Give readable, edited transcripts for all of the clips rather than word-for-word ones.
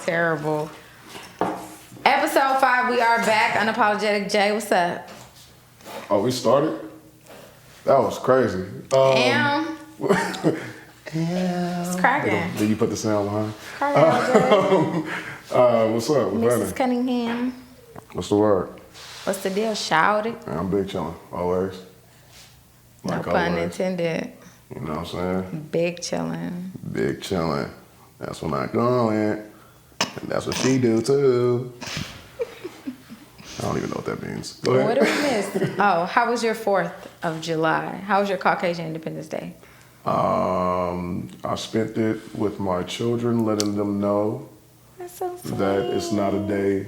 Terrible. Episode 5, we are back. Unapologetic Jae, what's up? Oh, we started? That was crazy. Damn. It's cracking. Did you put the sound behind? What's up? What's Mrs. happening? Cunningham. What's the word? What's the deal? Shout it. I'm big chillin', always. No Like pun always. intended. You know what I'm saying? Big chillin'. Big chillin'. That's when I go in. And that's what she do too. I don't even know what that means. Go ahead. What did we miss? Oh, how was your 4th of July? How was your Caucasian Independence Day? I spent it with my children, letting them know That's so sweet. that it's not a day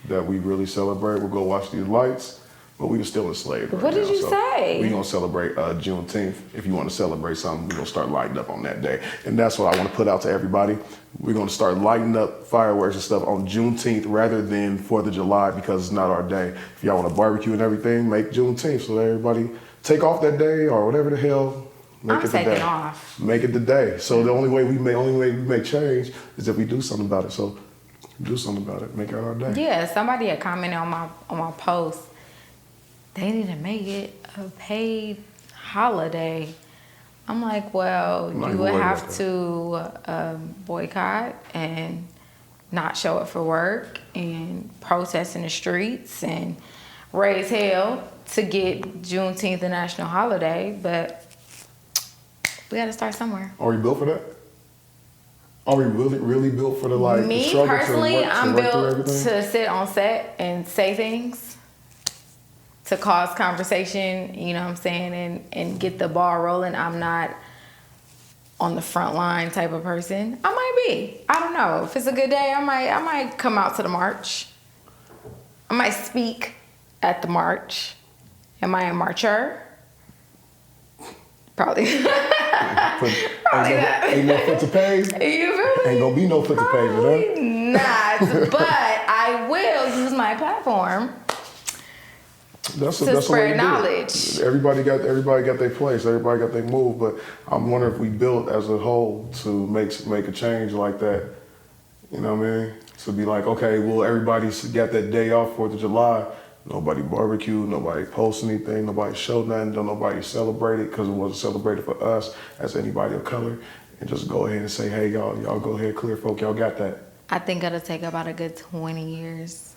that we really celebrate. We'll go watch these lights, but we are still enslaved right What did now. you say? We're going to celebrate Juneteenth. If you want to celebrate something, we're going to start lighting up on that day. And that's what I want to put out to everybody. We're going to start lighting up fireworks and stuff on Juneteenth rather than 4th of July because it's not our day. If y'all want to barbecue and everything, make Juneteenth so that everybody take off that day or whatever the hell. Make I'm it the taking day. off. Make it the day. So the only way we make change is if we do something about it. So do something about it. Make it our day. Yeah, somebody had commented on my post. They need to make it a paid holiday. I'm like, well, I'm not you even would worried have about to boycott and not show up for work and protest in the streets and raise hell to get Juneteenth a national holiday, but we got to start somewhere. Are we built for that? Are we really built for the the Me struggle personally, I'm work through built everything? to sit on set and say things to cause conversation, you know what I'm saying, and get the ball rolling. I'm not on the front line type of person. I might be. I don't know. If it's a good day, I might come out to the march. I might speak at the march. Am I a marcher? Probably. Ain't no foot to pave. You feel me? Ain't gonna be no foot to pave, Probably not, but I will use my platform to spread knowledge. Everybody got their place. Everybody got their move. But I'm wondering if we built as a whole to make a change like that. You know what I mean? To be like, okay, well, everybody's got that day off 4th of July. Nobody barbecued, nobody posted anything, nobody showed nothing, don't nobody celebrate it because it wasn't celebrated for us as anybody of color. And just go ahead and say, hey, y'all go ahead, clear folk, y'all got that. I think it'll take about a good 20 years.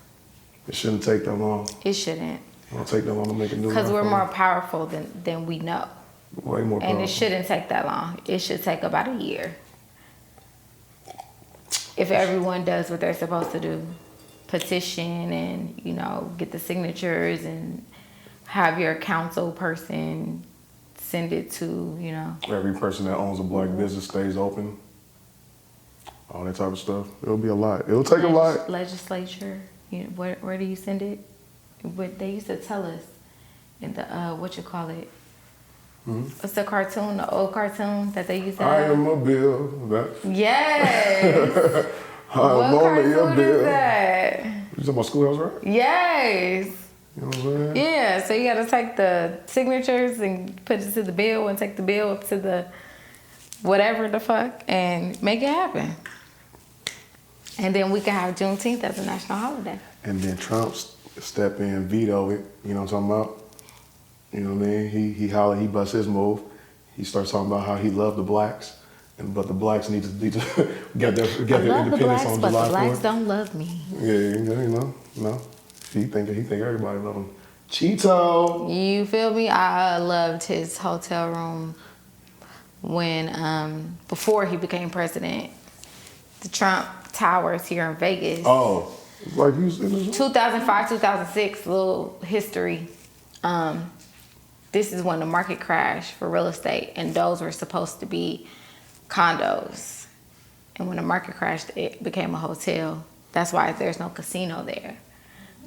It shouldn't take that long. It shouldn't. It won't take that long to make a new Because we're iPhone. more powerful than we know. Way more powerful. And it shouldn't take that long. It should take about a year. If everyone does what they're supposed to do. Petition and, get the signatures and have your council person send it to, Every person that owns a black business stays open. All that type of stuff. It'll be a lot. It'll take a lot. Legislature. Where do you send it? What they used to tell us in the what you call it? Mm-hmm. What's the cartoon? The old cartoon that they used to I have? am a bill. Yes. I'm What only a cartoon bill. is that? You talking about Schoolhouse Rock? Yes. You know what I'm saying? Yeah. So you got to take the signatures and put it to the bill and take the bill up to the whatever the fuck and make it happen. And then we can have Juneteenth as a national holiday. And then Trump step in, veto it. You know what I'm talking about? You know what I mean? He holler, he busts his move. He starts talking about how he loved the blacks, but the blacks need to get their independence on July 4th. But the blacks don't love me. Yeah, no. He think everybody love him. Cheeto. You feel me? I loved his hotel room when before he became president. The Trump Towers here in Vegas. Oh, like he was in his 2005, 2006, little history. This is when the market crashed for real estate, and those were supposed to be condos. And when the market crashed, it became a hotel. That's why there's no casino there.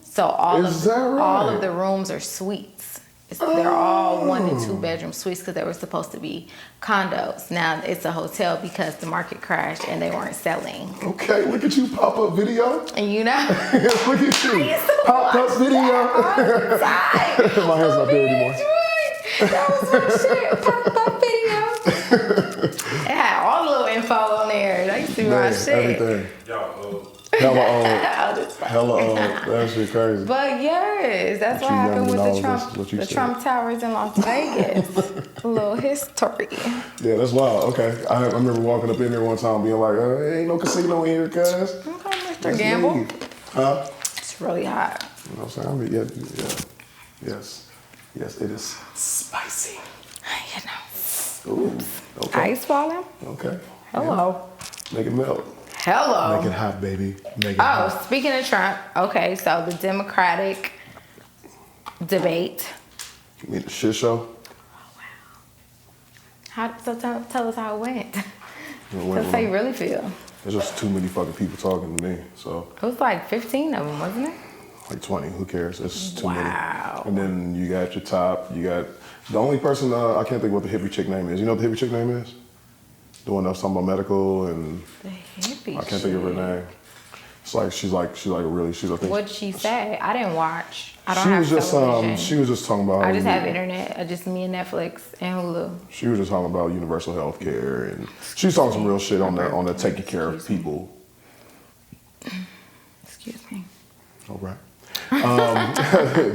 So all of the rooms are suites. They're all 1 and 2 bedroom suites because they were supposed to be condos. Now it's a hotel because the market crashed and they weren't selling. Okay, look at you, pop-up video. And you know, look at you, pop-up video. My hand's not there anymore. That was my shit. Pop-up video. It had all the little info on there. They used to be my shit. Everything. Y'all, Hella old. Old as fuck. Hella old. That shit crazy. But yes, that's what you happened young with and the all Trump, this is what you the said. Trump Towers in Las Vegas. A little history. Yeah, that's wild. Okay. I remember walking up in there one time being like, ain't no casino in here, cuz. Okay, Mr. Gamble. Huh? It's really hot. You know what I'm saying? I mean, yeah. Yes, it is spicy. You know. Ooh, okay. Ice falling? Okay. Hello. Yeah. Make it melt. Hello. Make it hot, baby. Make it hot. Oh, speaking of Trump, okay, so the Democratic debate. You mean the shit show? Tell us how it went. It Tell went us how you wrong. really feel. There's just too many fucking people talking to me, so. It was like 15 of them, wasn't it? Like 20, who cares? It's too Wow. many. And then you got your top, you got, the only person, I can't think what the hippie chick name is. You know what the hippie chick name is? The one that's talking about medical and The hippie I can't think of her name. It's like, she's I think. What'd she say? I didn't watch. I don't She have was just, television. she was just talking about. I just have internet. I just me and Netflix and Hulu. She was just talking about universal health care and she was talking some real shit on the taking care of people. Excuse me. All right.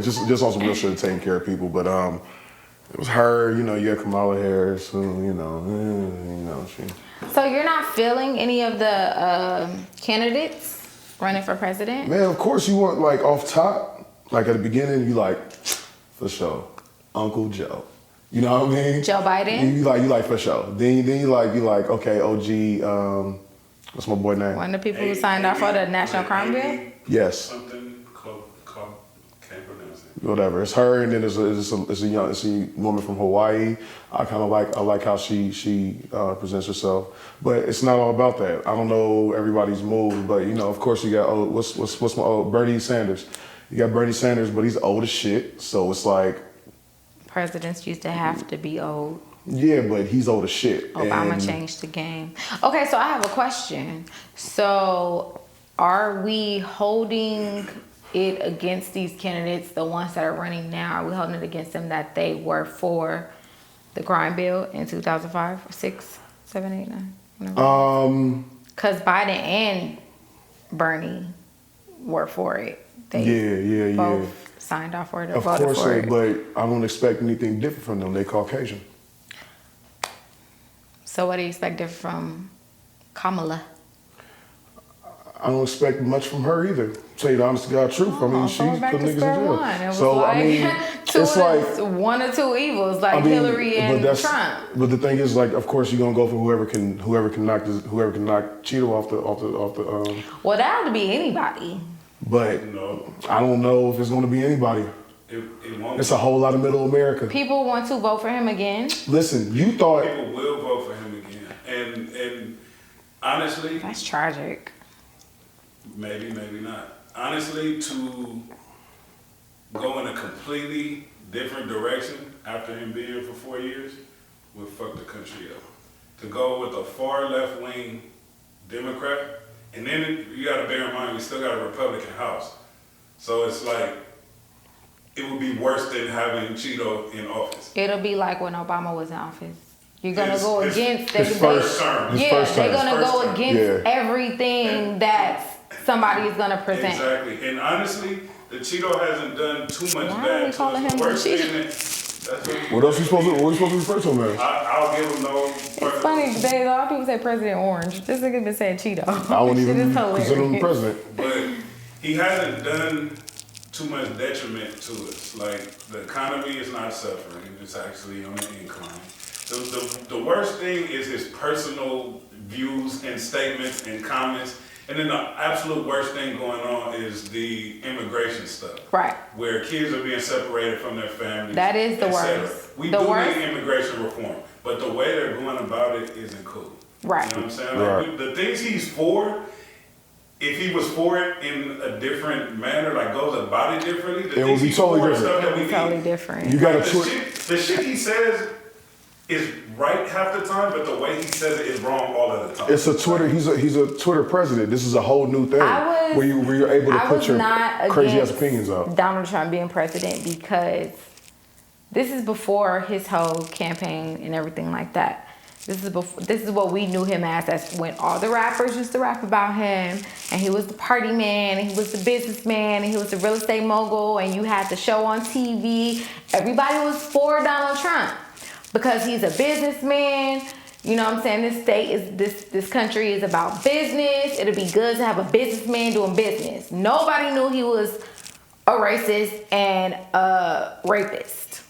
Just on some real shit, taking care of people. But it was her. You know, you had Kamala Harris. Who, she. So you're not feeling any of the candidates running for president? Man, of course you want like off top. Like at the beginning, you like for sure, Uncle Joe. You know what I mean? Joe Biden? You like for sure. Then you like okay, OG. What's my boy name? One of the people who signed off for the National Crime Bill? Yes. Something called can't pronounce it. Whatever. It's her, and then it's a woman from Hawaii. I like how she presents herself, but it's not all about that. I don't know everybody's move, but of course you got what's my Bernie Sanders. You got Bernie Sanders, but he's old as shit, so it's like Presidents used to have to be old. yeah, but he's old as shit. Obama and changed the game. Okay, so I have a question. So are we holding it against these candidates, the ones that are running now, are we holding it against them that they were for the crime bill in 2005, 6, 7, 8, 9? Because Biden and Bernie were for it. They both signed off for it or Of voted course, for it. but I don't expect anything different from them. They Caucasian. So what do you expect different from Kamala? I don't expect much from her either. Tell you the honest to God truth. I mean, she's Going back put to niggas in square jail. one. It was So like I mean, it's like one or two evils, like I mean, Hillary and but Trump. But the thing is, like, of course, you're gonna go for whoever can knock Cheeto off the. Well, that would be anybody. But No, I don't know if it's gonna be anybody. it won't. It's a whole lot of Middle America. People want to vote for him again. Listen, you thought People will vote for him again, and honestly, That's tragic. maybe not. Honestly, to go in a completely different direction after him being here for 4 years would fuck the country up. To go with a far left wing Democrat, and then you got to bear in mind we still got a Republican House, so it's like it would be worse than having Cheeto in office. It'll be like when Obama was in office. You're gonna His- go his- against his first term. Yeah, they're gonna His go first term. against Yeah. everything that somebody is gonna present. Exactly, and honestly, the Cheeto hasn't done too much Why are bad. we to calling us. him The the worst Cheeto? thing that's what else you supposed to? What you supposed to refer to him as? I'll give him no. It's funny, a lot of people say President Orange. This nigga been saying Cheeto. I wouldn't Shit even is consider him hilarious. president. But he hasn't done too much detriment to us. Like, the economy is not suffering, it's actually on the incline. The worst thing is his personal views and statements and comments. And then the absolute worst thing going on is the immigration stuff. Right. Where kids are being separated from their families. That is the et cetera. worst. We The do worst- need immigration reform, but the way they're going about it isn't cool. Right. You know what I'm saying? Right. Like, the things he's for, if he was for it in a different manner, like goes about it differently, the It would things be he's totally for is different. stuff that It'll we be totally need. different. You got a The tweet. shit he says is right half the time, but the way he says it is wrong all of the time. It's a Twitter. He's a Twitter president. This is a whole new thing where you're able to I put was your not crazy ass against opinions out. Donald Trump being president because this is before his whole campaign and everything like that. This is what we knew him as. That's when all the rappers used to rap about him, and he was the party man, and he was the businessman, and he was the real estate mogul, and you had the show on TV. Everybody was for Donald Trump because he's a businessman. You know what I'm saying? This state is this country is about business. It'll be good to have a businessman doing business. Nobody knew he was a racist and a rapist.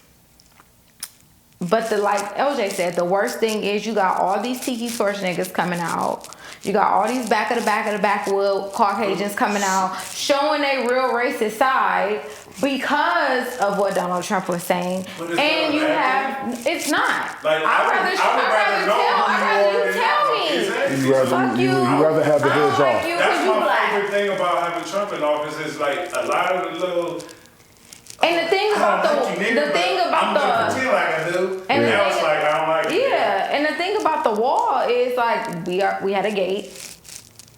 But like LJ said, the worst thing is you got all these tiki torch niggas coming out. You got all these back of the backwood Caucasians coming out showing their real racist side because of what Donald Trump was saying. And you have, it's not. Like, I'd rather you tell me. You rather have the hoods off. That's my favorite thing about having Trump in office is like a lot of the little. And the thing about I'm gonna pretend like I do. And now it's like I don't like it. Yeah, and the thing about the wall is like we had a gate.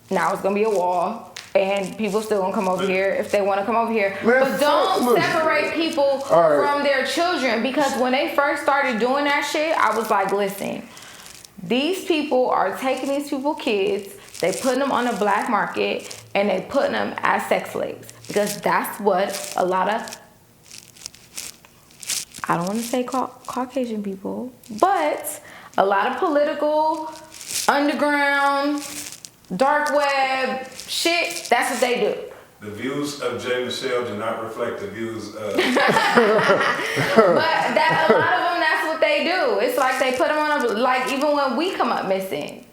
Now it's gonna be a wall, and people still gonna come over here if they want to come over here. Man, but don't separate people from their children, because when they first started doing that shit, I was like, listen, these people are taking these people's kids, they putting them on the black market, and they putting them as sex slaves, because that's what a lot of, I don't want to say Caucasian people, but a lot of political, underground, dark web shit, that's what they do. The views of Jay Michelle do not reflect the views of... But a lot of them, that's what they do. It's like they put them on a, like even when we come up missing,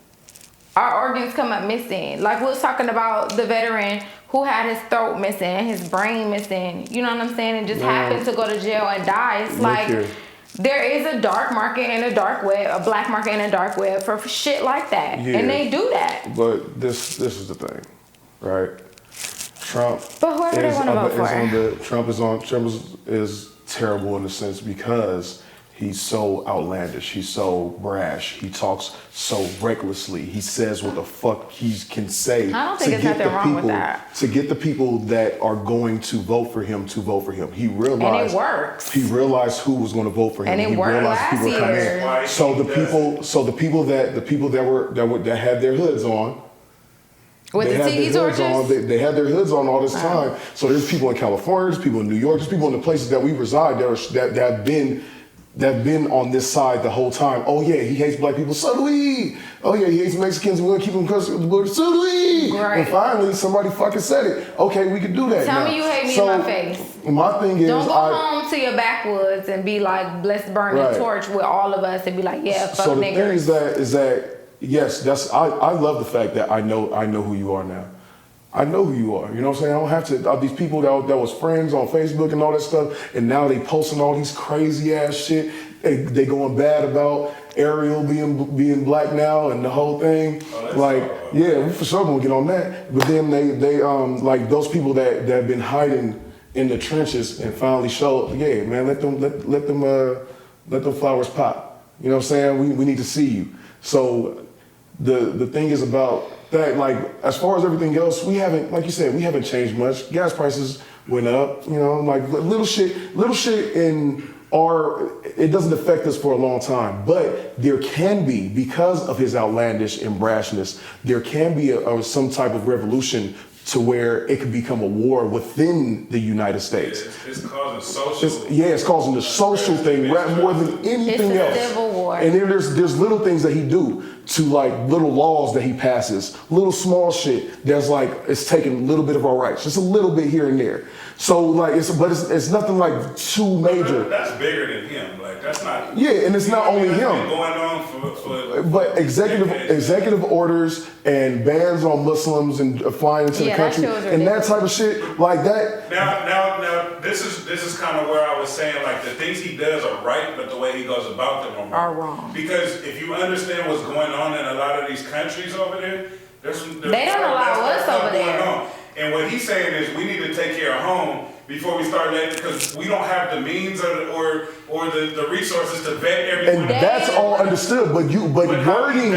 our organs come up missing. Like we was talking about the veteran who had his throat missing and his brain missing, you know what I'm saying, and just happened to go to jail and die. It's like there is a dark market and a dark web, a black market and a dark web for shit like that. Yeah. And they do that. But this is the thing, right? Trump is terrible in a sense because he's so outlandish. He's so brash. He talks so recklessly. He says what the fuck he can say. I don't think there's nothing wrong with that. To get the people that are going to vote for him to vote for him. He realized, and it works. He realized who was going to vote for him. And it worked last year. So the people that had their hoods on. With the tiki torches? They had their hoods on all this time. So there's people in California, there's people in New York, there's people in the places that we reside that have been on this side the whole time. Oh yeah, he hates black people. So do we. Oh yeah, he hates Mexicans. We're gonna keep him close. So do we. Right. And finally, somebody fucking said it. Okay, we can do that. Tell me you hate me in my face. My thing is, don't go home to your backwoods and be like, let's burn the torch with all of us and be like, yeah, fuck so the niggers. thing is that yes, I love the fact that I know who you are now. I know who you are. You know what I'm saying? I don't have to. These people that was friends on Facebook and all that stuff, and now they posting all these crazy ass shit. They going bad about Ariel being black now and the whole thing. We for sure gonna get on that. But then they like those people that have been hiding in the trenches and finally show, yeah, man, let them flowers pop. You know what I'm saying? We need to see you. So the thing is about that, like, as far as everything else, we haven't, like you said, we haven't changed much. Gas prices went up, you know, like little shit in it doesn't affect us for a long time, but there can be, because of his outlandish and brashness, there can be some type of revolution to where it could become a war within the United States. It's causing social. It's causing the social thing more than anything else. It's a civil war. And then there's little things that he do to, like, little laws that he passes, little small shit that's like it's taking a little bit of our rights, just a little bit here and there. So like it's nothing like too major. That's bigger than him. Like that's not. Yeah, and it's not only him. Going on for but executive orders and bans on Muslims and flying into the country and that type of shit like that. Now this is kind of where I was saying, like, the things he does are right, but the way he goes about them are wrong. Because if you understand what's going on in a lot of these countries over there, they don't allow us over there. And what he's saying is we need to take care of home before we start letting, because we don't have the means or the resources to vet everyone. And that's all understood, but wording,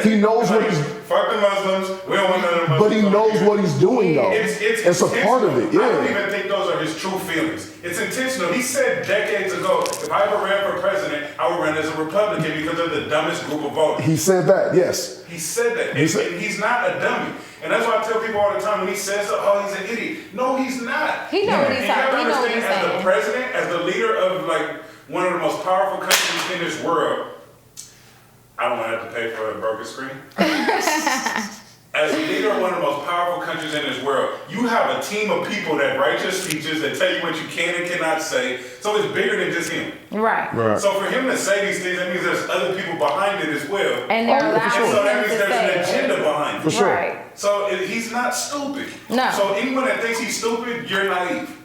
he knows what he's. fuck the Muslims. We don't want none of the Muslims. But he knows what he's doing, though. It's a part of it, I don't yeah. even think those are his true feelings. It's intentional. He said decades ago, if I ever ran for president, I would run as a Republican because they're the dumbest group of voters. He said that, yes. He said that. And he's not a dummy. And that's why I tell people all the time when he says, oh, he's an idiot. No, he's not. He knows what he's talking. He knows what he's as the saying. president, as the leader of like one of the most powerful countries in this world, I don't want to have to pay for a broken screen. As a leader of one of the most powerful countries in this world, you have a team of people that write your speeches, that tell you what you can and cannot say. So it's bigger than just him. Right. So for him to say these things, that means there's other people behind it as well. And they're allowing so that him means to there's say an agenda behind it. For sure. Right. So he's not stupid. No. So anyone that thinks he's stupid, you're naive.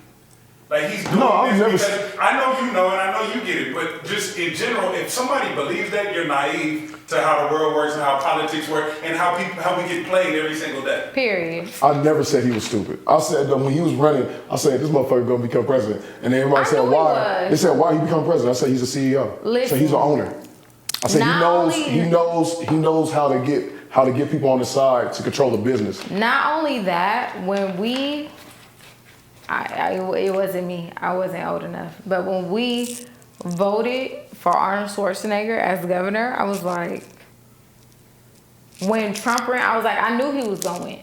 Like he's doing I've never this because I know you know and I know you get it, but just in general, if somebody believes that, you're naive to how the world works and how politics work and how we get played every single day. Period. I never said he was stupid. I said that when he was running, I said this motherfucker gonna become president. And then everybody said why? They said why he become president. I said he's a CEO. Listen, so he's an owner. I said he knows how to get people on the side to control the business. Not only that, when we it wasn't me. I wasn't old enough. But when we voted for Arnold Schwarzenegger as governor, I was like, when Trump ran, I was like, I knew he was going to win.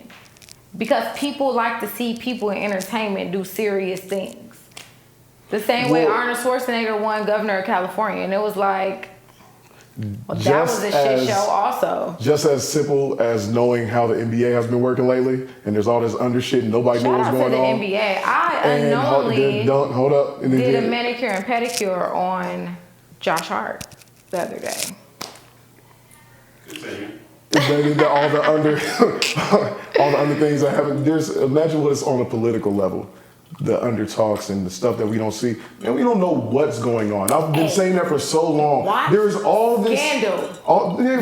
Because people like to see people in entertainment do serious things. The same way Arnold Schwarzenegger won governor of California. And it was like, well, that was a shit show also. Just as simple as knowing how the NBA has been working lately, and there's all this under shit and nobody knows what's going on. NBA. I unknowingly did a manicure and pedicure on Josh Hart the other day. all the under things I haven't. Imagine what it's on a political level. The under talks and the stuff that we don't see, and we don't know what's going on. I've been saying that for so long. There's all this scandal.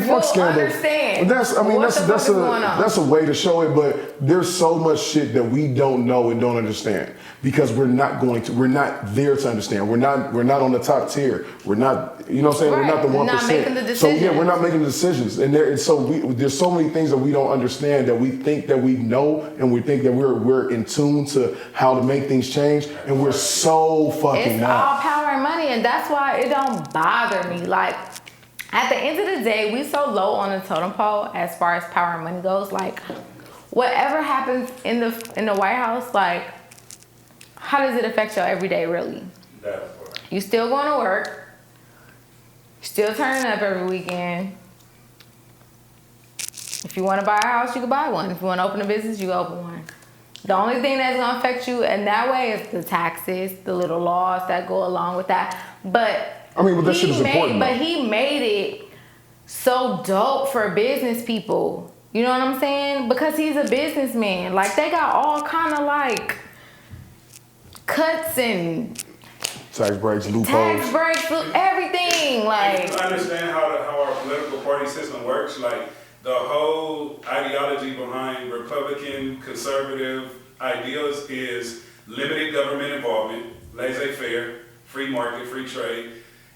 Fuck scandal. Understand? That's a way to show it, but there's so much shit that we don't know and don't understand because we're not there to understand. We're not on the top tier. We're not, you know what I'm saying? Right. We're not the 1%. Not making the decisions. So yeah, we're not making the decisions, and there's so many things that we don't understand that we think that we know, and we think that we're in tune to how to make things change, and we're so fucking not. It's all power and money, and that's why it don't bother me. Like, at the end of the day, we so low on the totem pole as far as power and money goes. Like, whatever happens in the White House, like, how does it affect your everyday, really? You still going to work, still turning up every weekend. If you want to buy a house, you can buy one. If you want to open a business, you can open one. The only thing that's going to affect you in that way is the taxes, the little laws that go along with that. But that shit is important. But he made it so dope for business people. You know what I'm saying? Because he's a businessman. Like, they got all kind of like cuts and tax breaks, loopholes. Everything. Like, you understand how our political party system works? Like, the whole ideology behind Republican conservative ideals is limited government involvement, laissez-faire, free market, free trade,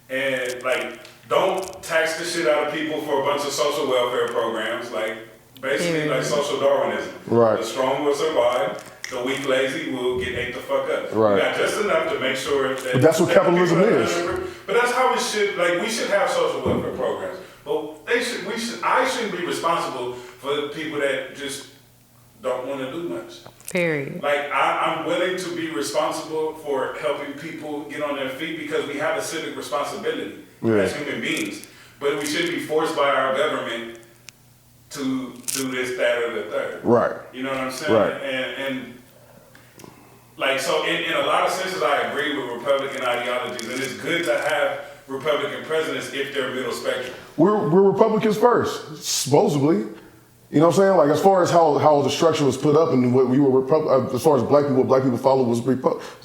and like don't tax the shit out of people for a bunch of social welfare programs, like basically like social Darwinism. Right. The strong will survive. The weak, lazy will get ate the fuck up. Right. We got just enough to make sure that. But that's what capitalism is. But that's how we should. Like, we should have social welfare programs. But I shouldn't be responsible for people that just don't want to do much. Period. Like, I'm willing to be responsible for helping people get on their feet because we have a civic responsibility as human beings. But we shouldn't be forced by our government to do this, that, or the third. Right. You know what I'm saying? Right. And like, so in a lot of senses, I agree with Republican ideologies, and it's good to have Republican presidents if they're middle spectrum. We're Republicans first, supposedly. You know what I'm saying? Like, as far as how the structure was put up and what we were, as far as what black people followed was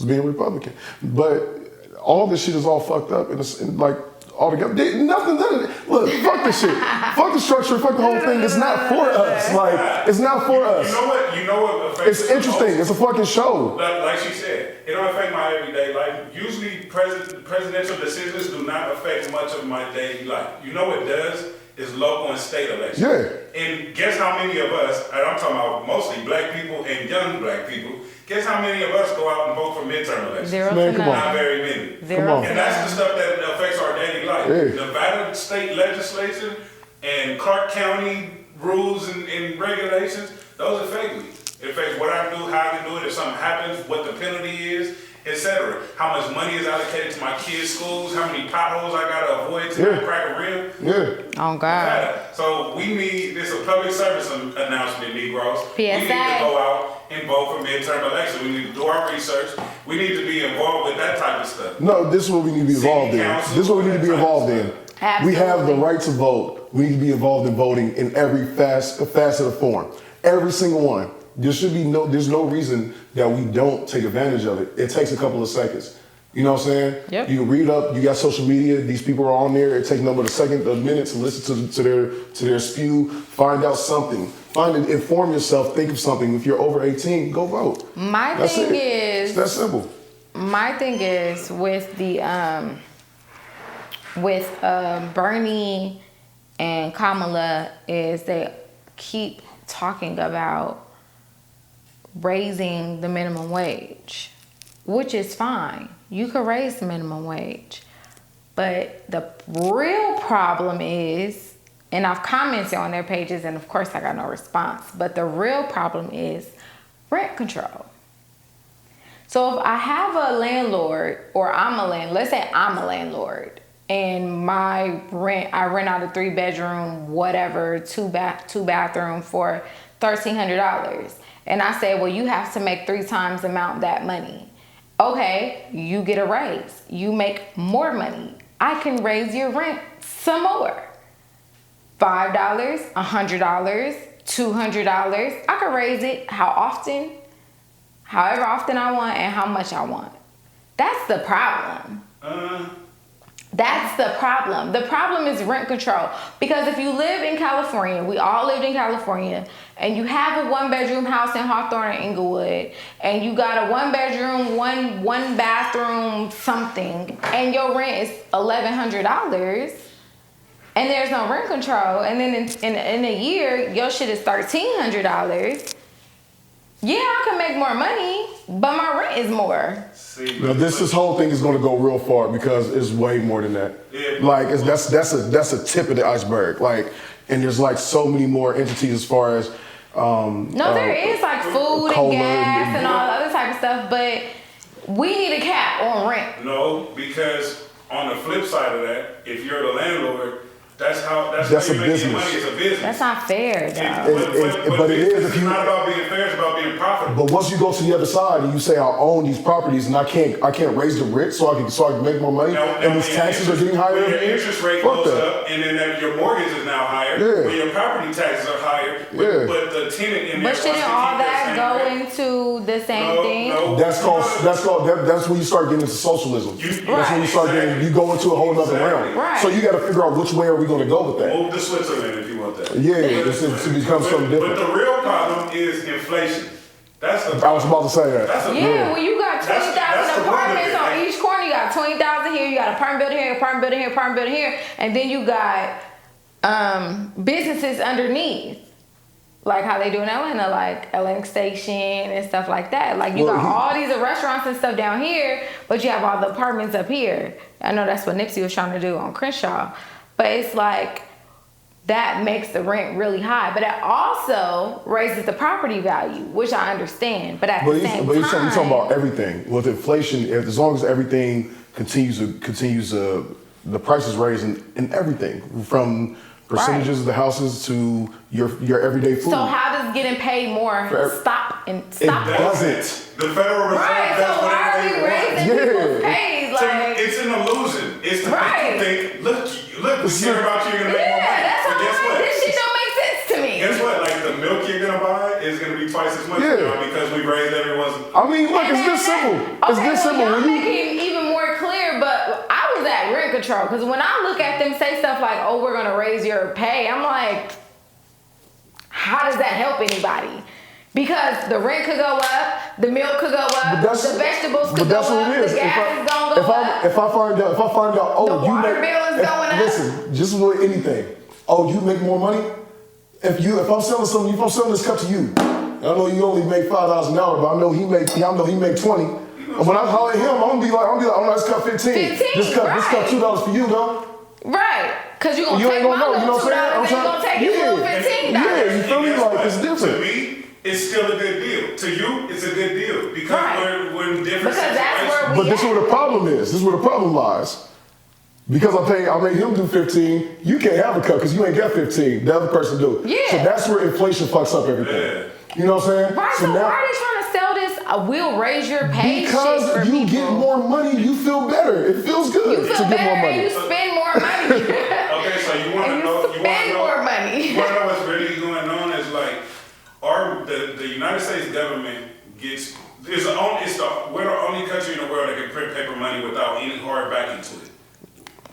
being Republican. But all this shit is all fucked up and like all together. None of it. Look, fuck this shit. Fuck the structure. Fuck the whole thing. It's not for us. Like, it's not for us. You know what affects it's interesting. It's a fucking show. Like she said, it don't affect my everyday life. Usually presidential decisions do not affect much of my daily life. You know what does? is local and state elections. Yeah. And guess how many of us, and I'm talking about mostly black people and young black people, guess how many of us go out and vote for midterm elections? 0 Man, to come on. Not 9. very many. 0 Come on. to And that's 9. the stuff that affects our daily life. Yeah. Nevada state legislation and Clark County rules and regulations, those affect me. It affects what I do, how I can do it, if something happens, what the penalty is, etc. How much money is allocated to my kids' schools, how many potholes I gotta avoid to not crack a rim. Yeah. Oh, God. So we need, this is a public service announcement, Negroes. PSA. We need to go out and vote for midterm elections. We need to do our research. We need to be involved with that type of stuff. No, this is what we need to be involved in. Council, This is what we need to be involved in. Absolutely. We have the right to vote. We need to be involved in voting in every facet of form. Every single one. There's no reason that we don't take advantage of it. It takes a couple of seconds. You know what I'm saying? Yep. You can read up, you got social media, these people are on there, it takes them about a minute to listen to their spew, find out something. Inform yourself, think of something. If you're over 18, go vote. My That's thing it. is, It's that simple. my thing is with the Bernie and Kamala is they keep talking about raising the minimum wage, which is fine. You could raise the minimum wage. But the real problem is, and I've commented on their pages and of course I got no response, but the real problem is rent control. So if I have a landlord, or let's say I'm a landlord, and my rent, I rent out a 3-bedroom, whatever, two bathroom for $1,300. And I say, well, you have to make 3 times the amount that money. Okay, you get a raise. You make more money. I can raise your rent some more. $5, $100, $200. I can raise it however often I want and how much I want. That's the problem. That's the problem. The problem is rent control. Because if you live in California, we all lived in California, and you have a 1-bedroom house in Hawthorne or Inglewood, and you got a 1-bedroom, one bathroom something, and your rent is $1,100, and there's no rent control, and then in a year, your shit is $1,300. Yeah, I can make more money, but my rent is more. Now this whole thing is going to go real far because it's way more than that. Yeah. Like that's a tip of the iceberg. Like, and there's like so many more entities as far as there is like food and gas and all the other type of stuff, but we need a cap on rent. No, because on the flip side of that, if you're the landlord, that's how That's you a make your business. money. It's a business. That's not fair, though. But it is if It's you. not about being fair. It's about being profitable. But once you go to the other side and you say I own these properties and I can't raise the rent so I can make more money and these taxes are getting higher. When your interest rate Fuck goes that. up, and then your mortgage is now higher. Yeah. When your property taxes are higher, Yeah. but the tenant in there. But shouldn't all that go into the same thing? No. That's when you start getting into socialism. That's when you start getting you go into a whole other realm. Right. So you got to figure out which way are we going to go with that. Move to Switzerland if you want that. Yeah, it's to become something different. But the real problem is inflation. That's the I was problem. about to say that. That's a Yeah, when you got That's 20,000 the apartments one of on it. each corner, you got 20,000 here, you got apartment building here, apartment building here, apartment building here, and then you got businesses underneath. Like how they do in Atlanta, like Atlantic Station and stuff like that. Like you got all these restaurants and stuff down here, but you have all the apartments up here. I know that's what Nipsey was trying to do on Crenshaw. But it's like, that makes the rent really high. But it also raises the property value, which I understand. But at the same time, you're talking about everything. With inflation, as long as everything continues, the prices raising in everything from percentages of the houses to your everyday food. so how does getting paid more stop? It doesn't. The Federal Reserve Right, does so why are we whatever they want. raising people's pays? Like, It's an illusion. It's to Right. make you think, look, we care about you, you're gonna make more yeah, money. that's But why guess I'm like, what? this shit don't make sense to me. Guess what? Like the milk you're gonna buy is gonna be twice as much now because we raised everyone's. I mean, look, it's this simple. It's this simple. Y'all When you, make it even more clear, but I was at rent control because when I look at them say stuff like, "Oh, we're gonna raise your pay," I'm like, how does that help anybody? Because the rent could go up, the milk could go up, the vegetables could go up, the gas is gonna go up. If I find out, The oh, you water make, bill is going up. Listen, just with anything. oh, you make more money? If I'm selling something, if I'm selling this cup to you, I know you only make $5 an hour, but I know he make 20. When I holler at him, I'm gonna be like, oh, this cup 15. This cup $2 for you, though. Right. Cause you You take ain't gonna my know, you know little what I'm $2 saying? and you gonna take his little $15. Yeah, you feel me? Like, it's different. To me, it's still a good deal. To you, it's a good deal because we're in different Because that's where But this is where the problem is. This is where the problem lies. Because I made him do 15, you can't have a cup because you ain't got 15. The other person do. Yeah. So that's where inflation fucks up everything. Yeah. You know what I'm saying? Right, so now, why are they trying to sell this? We'll raise your pay shit for because you people. get more money, you feel better. It feels good You feel to get better more and money. you spend more money. Okay, so you want to And you know? spend more money. You want to know what's really going on? Is like the United States government gets we're the only country in the world that can print paper money without any hard backing to it.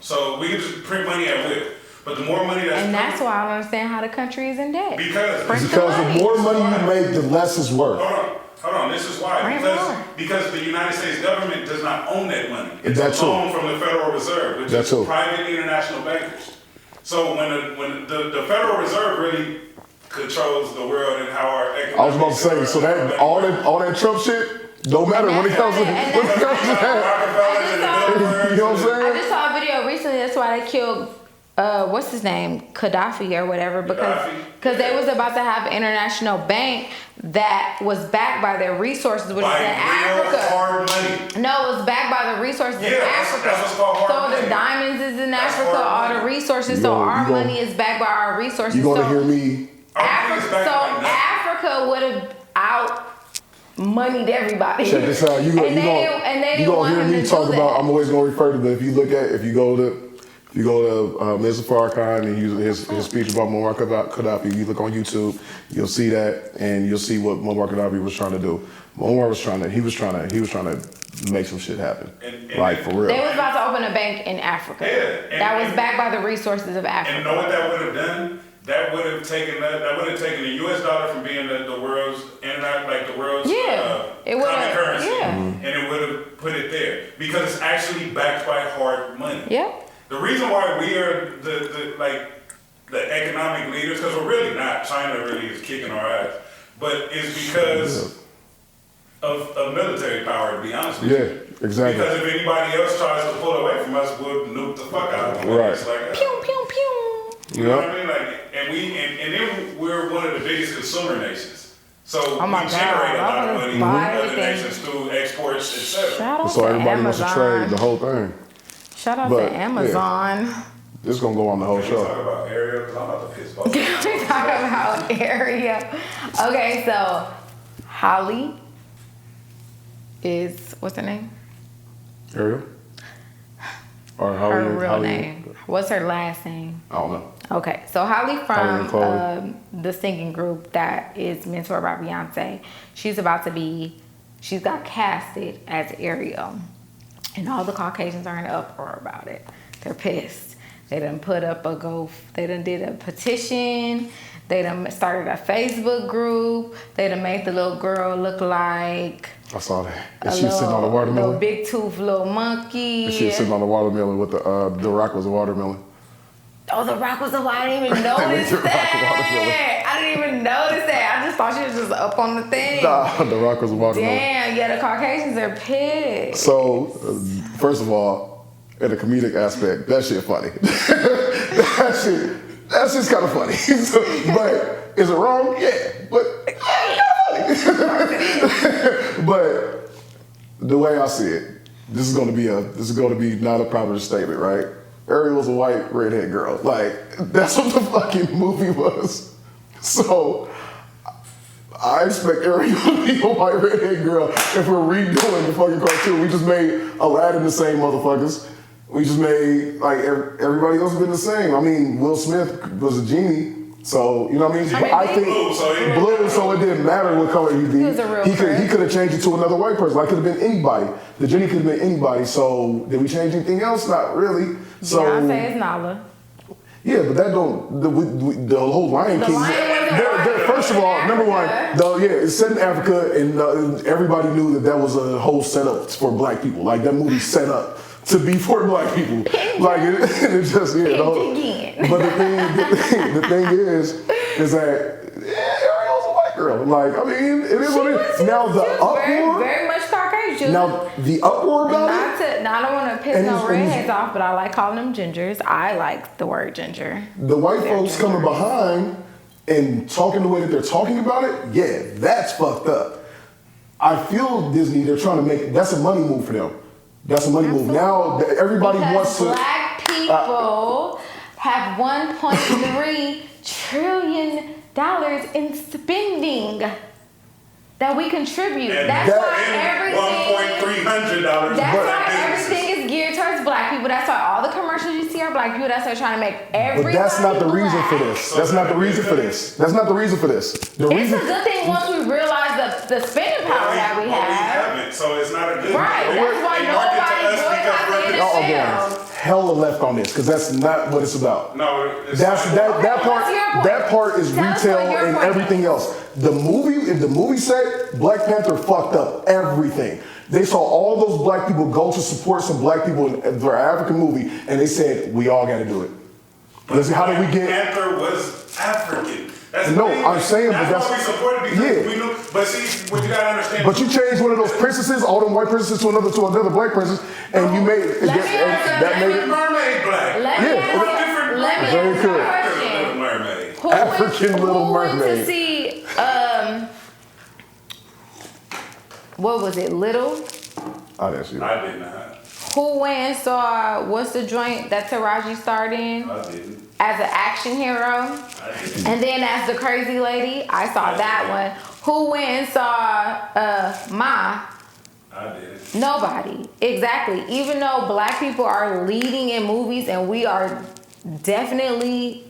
So we can just print money at will. But the more money And that's why I don't understand how the country is in debt. Because the more money you make, the less it's worth. Hold on. This is why. Because the United States government does not own that money. It's a loan from the Federal Reserve, which is private international bankers. So when the Federal Reserve really controls the world and how our economy. I was about to say, so that all that Trump shit don't matter when it comes to that. You know what I'm saying? I just saw a video recently. That's why they killed what's his name, Gaddafi or whatever, because they was about to have an international bank that was backed by their resources, which is in Africa. Hard money. No, it was backed by the resources in Africa. That's what's called hard so money. the diamonds is in Africa, all the resources. So our money is backed by our resources. You gonna hear me? Africa would have out moneyed everybody. Check this out. You gonna hear me talk about? I'm always gonna refer to, but if you go to Mr. Farrakhan and his speech about Muammar Gaddafi, you look on YouTube, you'll see that, and you'll see what Muammar Gaddafi was trying to do. Muammar was trying to make some shit happen, like for real. They was about to open a bank in Africa. Yeah, that was backed by the resources of Africa. And you know what that would have done? That would have taken the U.S. dollar from being the world's common currency, and it would have put it there because it's actually backed by hard money. Yep. The reason why we are the economic leaders, because we're really not. China really is kicking our ass, but it's because of military power. To be honest with you. Yeah, exactly. Because if anybody else tries to pull away from us, we'll nuke the fuck out of them. Right. It's like, pew pew pew. You know what I mean? And then we're one of the biggest consumer nations. So we generate a lot of money from other nations through exports, etc. So everybody wants to trade the whole thing. Shout out to Amazon. Yeah. This is gonna go on the whole show. Talk about area, because I'm about to piss both. We talk about area. Okay, so Holly is what's her name? Ariel? Or Holly? Her real name. What's her last name? I don't know. Okay, so Holly from the singing group that is mentored by Beyonce, she's got casted as Ariel. And all the Caucasians are in uproar about it. They're pissed. They done put up they done did a petition. They done started a Facebook group. They done made the little girl look like I saw that. And she was sitting on the watermelon. Little big tooth little monkey. And she was sitting on the watermelon with the rock was a watermelon. Oh, the rock was a I didn't even notice that. I didn't even notice that. I just thought she was just up on the thing. Nah, the rock was a watermelon. Damn, yeah, the Caucasians are pissed. So, first of all, in a comedic aspect, that shit funny. That's just kind of funny. But is it wrong? Yeah, but but the way I see it, this is going to be not a proper statement, right? Ariel's a white redhead girl. Like, that's what the fucking movie was. So I expect Ariel to be a white redhead girl if we're redoing the fucking cartoon. We just made Aladdin the same motherfuckers. We just made, like, everybody else has been the same. I mean, Will Smith was a genie. So, you know what I mean? I think blue, so it didn't matter what color he'd be. He could have changed it to another white person. Like, could have been anybody. The genie could have been anybody. So, did we change anything else? Not really. So, Beyonce is Nala. Yeah, but that don't, the whole Lion King. First of all, number one, it's set in Africa, and everybody knew that was a whole setup for black people. Like, that movie set up to be for black people. Like, it just, men. But the thing is that Ariel's a white girl. Like, I mean, it is what it is. Now the uproar, very much Caucasian. now the uproar about it. I don't want to piss And no it's- redheads off, but I like calling them gingers. I like the word ginger. The white They're folks coming gingers. behind and talking the way that they're talking about it, yeah, that's fucked up. I feel Disney, they're trying to make, that's a money move for them. That's a money move. Now everybody Because wants to. black people have $1.3 trillion in spending that we contribute. And That's that- why everything. $1,300. That's for why businesses. everything is geared towards black people. That's why all the commercials you see are black people. That's why they're trying to make everybody But that's not the reason black. for this. That's not the reason for this. That's not the reason for this. The It's reason. a good thing once we realize the spending power that we But we have. haven't, so it's not a good Right. thing. That's why They market to nobody us because boycotts we're the Y'all are NFL. going hella left on this because that's not what it's about. No, it's That's not. that part. what's your point? That part is Tell us retail what your and point everything is. else. The movie, in the movie set, Black Panther fucked up everything. They saw all those black people go to support some black people in their African movie, and they said, "We all got to do it." Listen, how did we get? Panther was African. That's No, the thing. I'm saying, but that's that's- why we support it because yeah. we know. But see, what you gotta understand. But you changed one of those princesses, all them white princesses, to another black princess, and you made Let me ask that you- made the it mermaid black. Let me Yeah, ask you- let me very ask you a good. question. Little mermaid. Who African went, Little who went Mermaid. to see what was it, Little? I didn't see that. I did not. Who went and saw what's the joint that Taraji starred in I didn't. as an action hero? I didn't. And then as the crazy lady, I saw that one. Who went and saw Ma? I didn't. Nobody. Exactly. Even though black people are leading in movies and we are definitely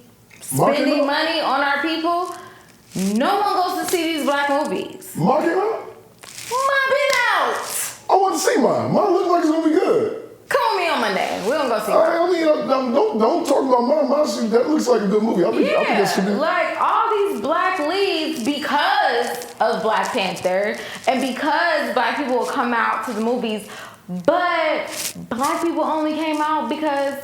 Marking spending up. money on our people, no one goes to see these black movies. Mine came out. Ma been out. I want to see mine. Mine looks like it's gonna be good. Come with me on Monday. We gonna go see it. I mean, don't talk about mine. Mine, that looks like a good movie. I think that should be. Like all these black leads because of Black Panther and because black people will come out to the movies, but black people only came out because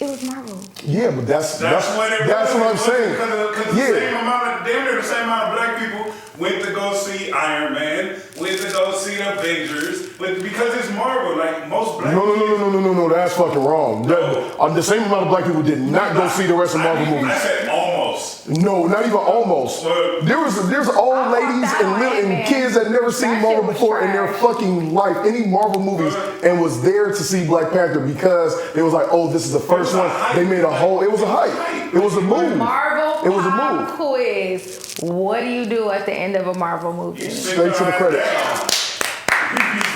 it was Marvel. Yeah, but that's That's what I'm saying. Because the same amount of, damn near the same amount of black people went to go see Iron Man, went to go see the Avengers, but because it's Marvel, like most black No, that's fucking wrong. The same amount of black people did not go see the rest of Marvel I movies. said almost. No, not even almost. Well, There's old ladies and kids that never seen That Marvel shit was before in their trash. fucking life, any Marvel movies, and was there to see Black Panther because it was like, oh, this is the first one. They made a whole. It was a hype. It was a move. Marvel It was a pop move. quiz. What do you do at the end of a Marvel movie? Straight to the credits.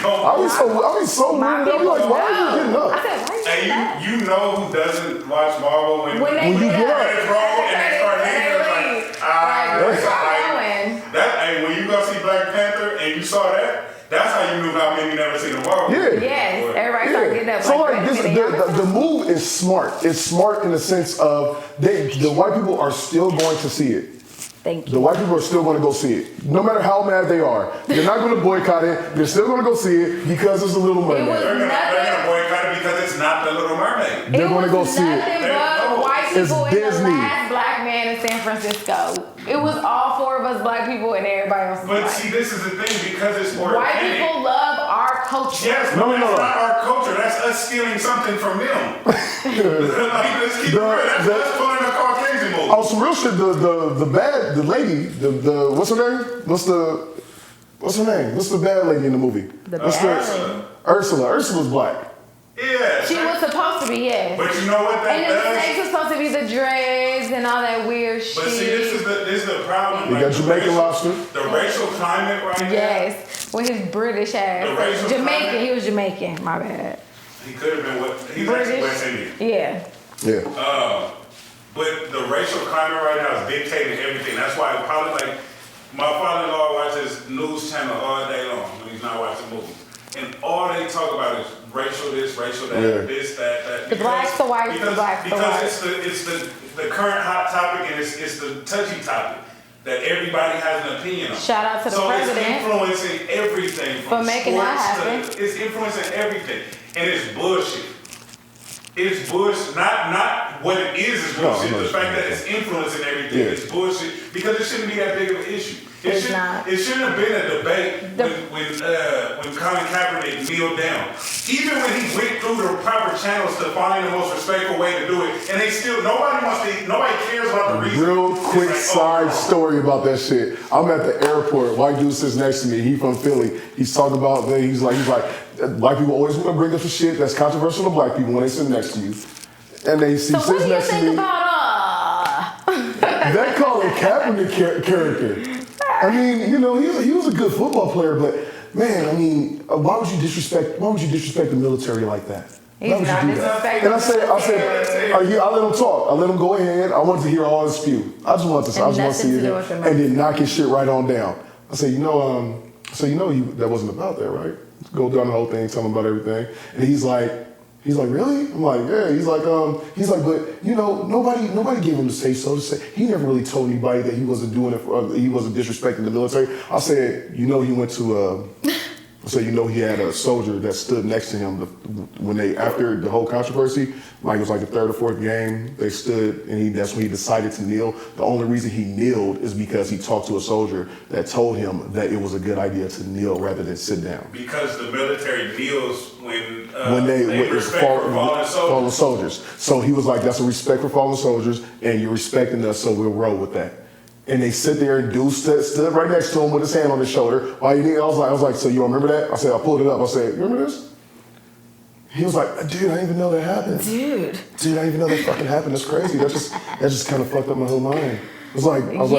I was so My weird. I'm people like, why are you know. getting I up? said, why you And getting up? you know who doesn't watch Marvel when When you get get up. credits roll and they start hitting it, like, Like, like, that. And when you go see Black Panther and you saw that, that's how you knew how many never seen a Marvel. Yeah. yes, everybody started getting up. So like wait a this, minute, y'all the move is smart. It's smart in the sense of the white people are still going to see it. Thank The you. white people are still going to go see it, no matter how mad they are. They're not going to boycott it. They're still going to go see it because it's a Little Mermaid. was- They're gonna boycott it because it's not the Little Mermaid. They're It going to go was see it. nothing but white It's people and Disney. the last black man in San Francisco. It was all four of us black people and everybody else was But white. see, this is the thing because it's White organic. people love our culture. Yes, No, but no, that's no. not our culture. That's us stealing something from them. Like, let's keep it real. That's us pulling a Caucasian movie. Oh, some real shit. The lady, the what's her name? What's her name? What's the bad lady in the movie? The What's bad lady. Ursula. Ursula's black. Yeah. She was supposed to be, yes. But you know what that And the does? snakes was supposed to be the dreads and all that weird shit. But see, this is the problem. You got the Jamaican racial- lobster. The racial climate right now. Yes, with his British ass. The racial Jamaican, climate. he was Jamaican, my bad. He could have been he's actually West Indian. Yeah. Yeah. But the racial climate right now is dictating everything. That's why probably like my father-in-law watches news channel all day long when he's not watching movies. And all they talk about is racial this, racial that, Yeah. this, that. The blacks, the whites, the blacks, the whites. Because it's the current hot topic and it's the touchy topic that everybody has an opinion on. Shout out to the so president it's influencing everything for from making that sports happen. it's influencing everything. And it's bullshit. It's bullshit. Not what it is bullshit. The fact that it's influencing everything is bullshit because it shouldn't be that big of an issue. It shouldn't have been a debate when Colin Kaepernick kneeled down. Even when he went through the proper channels to find the most respectful way to do it, and they still nobody cares about the reason. Real quick side story about that shit. I'm at the airport. White dude sits next to me. He from Philly. He's talking about he's like black people always want to bring up the shit that's controversial to black people when they sit next to you. And they see so what do you next to think me. about That Colin Kaepernick character. I mean, he was a good football player, but man, I mean, why would you disrespect the military like that? He's not disrespecting. And I said, I let him talk. I let him go ahead. I wanted to hear all his spew. I just wanted to see it, and then knock his shit right on down. I said, that wasn't about that, right? Go down the whole thing, tell him about everything, and he's like, really? I'm like, yeah. He's like, but nobody gave him the say so to say. He never really told anybody that he wasn't doing it he wasn't disrespecting the military. I said, he went to, he had a soldier that stood next to him after the whole controversy, like it was like the third or fourth game, they stood and that's when he decided to kneel. The only reason he kneeled is because he talked to a soldier that told him that it was a good idea to kneel rather than sit down. Because the military kneels when they respect for fallen soldiers. So he was like, that's a respect for fallen soldiers and you're respecting us, so we'll roll with that. And they sit there and dude stood right next to him with his hand on his shoulder. While I was like, so you remember that? I said, I pulled it up. I said, you remember this? He was like, dude, I didn't even know that happened. Dude, I didn't even know that fucking happened. That's crazy. That just kind of fucked up my whole mind. I was like, bro, I was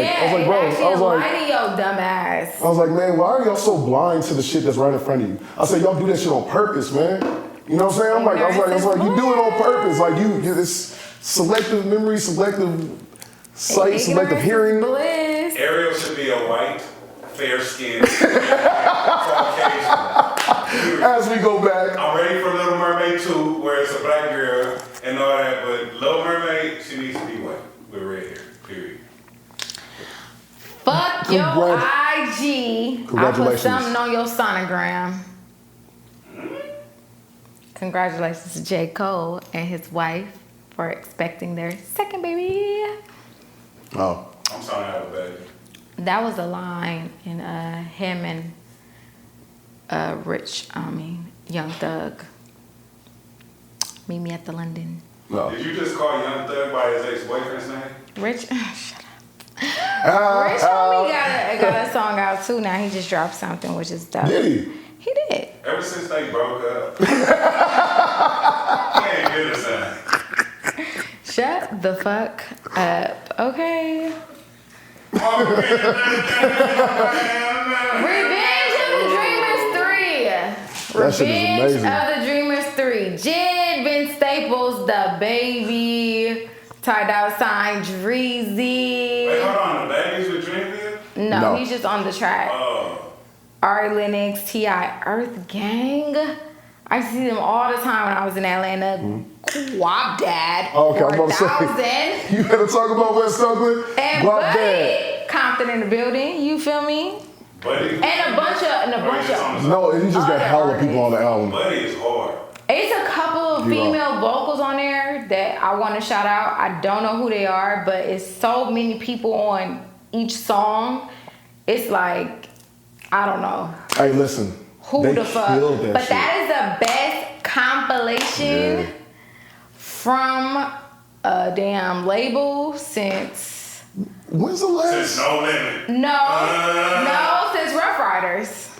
like, man, why are y'all so blind to the shit that's right in front of you? I said, y'all do that shit on purpose, man. You know what I'm saying? I was like, you do it on purpose. Like this selective memory, selective sight, selective hearing. Ariel should be a white, fair-skinned, Caucasian. As we go back, I'm ready for Little Mermaid 2, where it's a black girl and all that, but Little Mermaid, she needs to be white with red hair, period. Fuck your IG. I put something on your sonogram. Congratulations to J. Cole and his wife for expecting their second baby. Oh. I'm sorry, I have a baby. That was a line in him and Young Thug. Meet me at the London. No. Did you just call Young Thug by his ex-boyfriend's name? Rich, shut up. Rich homie got a song out too now. He just dropped something, which is dope. Did he? He did. Ever since they broke up, he ain't good as that. Shut the fuck up, okay? Revenge of the Dreamers 3. That shit is amazing. Revenge of the Dreamers 3. Jid, Vince Staples, The Baby, Ty Dolla $ign, Dreezy. Wait, hold on. The Baby's with Dreamville? No, he's just on the track. Oh. Ari Lennox, T.I. Earth Gang. I used to see them all the time when I was in Atlanta. Guap Dad. Okay, I'm about to say. You better talk about West Oakland. And Guap Buddy. Dad. Compton in the building. You feel me? Buddy. And a bunch of. No, he just got hella people on the album. Buddy is hard. It's a couple of female vocals on there that I want to shout out. I don't know who they are, but it's so many people on each song. It's like, I don't know. Hey, listen. Who the fuck? But that is the best compilation from a damn label since. When's the last? Since No Limit. No, since Rough Riders.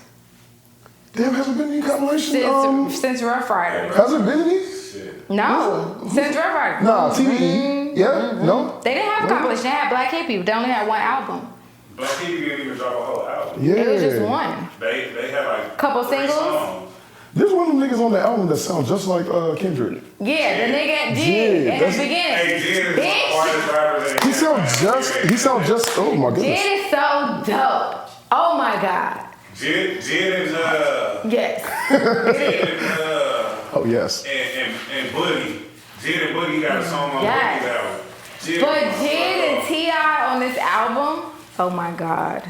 Damn, hasn't been any compilation. Since Rough Riders. Hasn't been any? Shit. No, since Rough Riders. Nah, TDE. Yeah, no. They didn't have a compilation. They had Black Hippie, but they only had one album. Black Hippie didn't even drop a whole album. Yeah. It was just one. They had like couple 3 singles. songs. There's one of them niggas on the album that sound just like Kendrick. Yeah, the nigga did in the beginning. Hey, Jid is one of the hardest rappers in He sound just, oh my goodness. Jid is so dope. Oh my God. Jid is Yes. Jid is Oh yes. and Buddy. Jid and Buddy got a song on Yes. Buddy's album. But Jid and T.I. on this album, oh my God.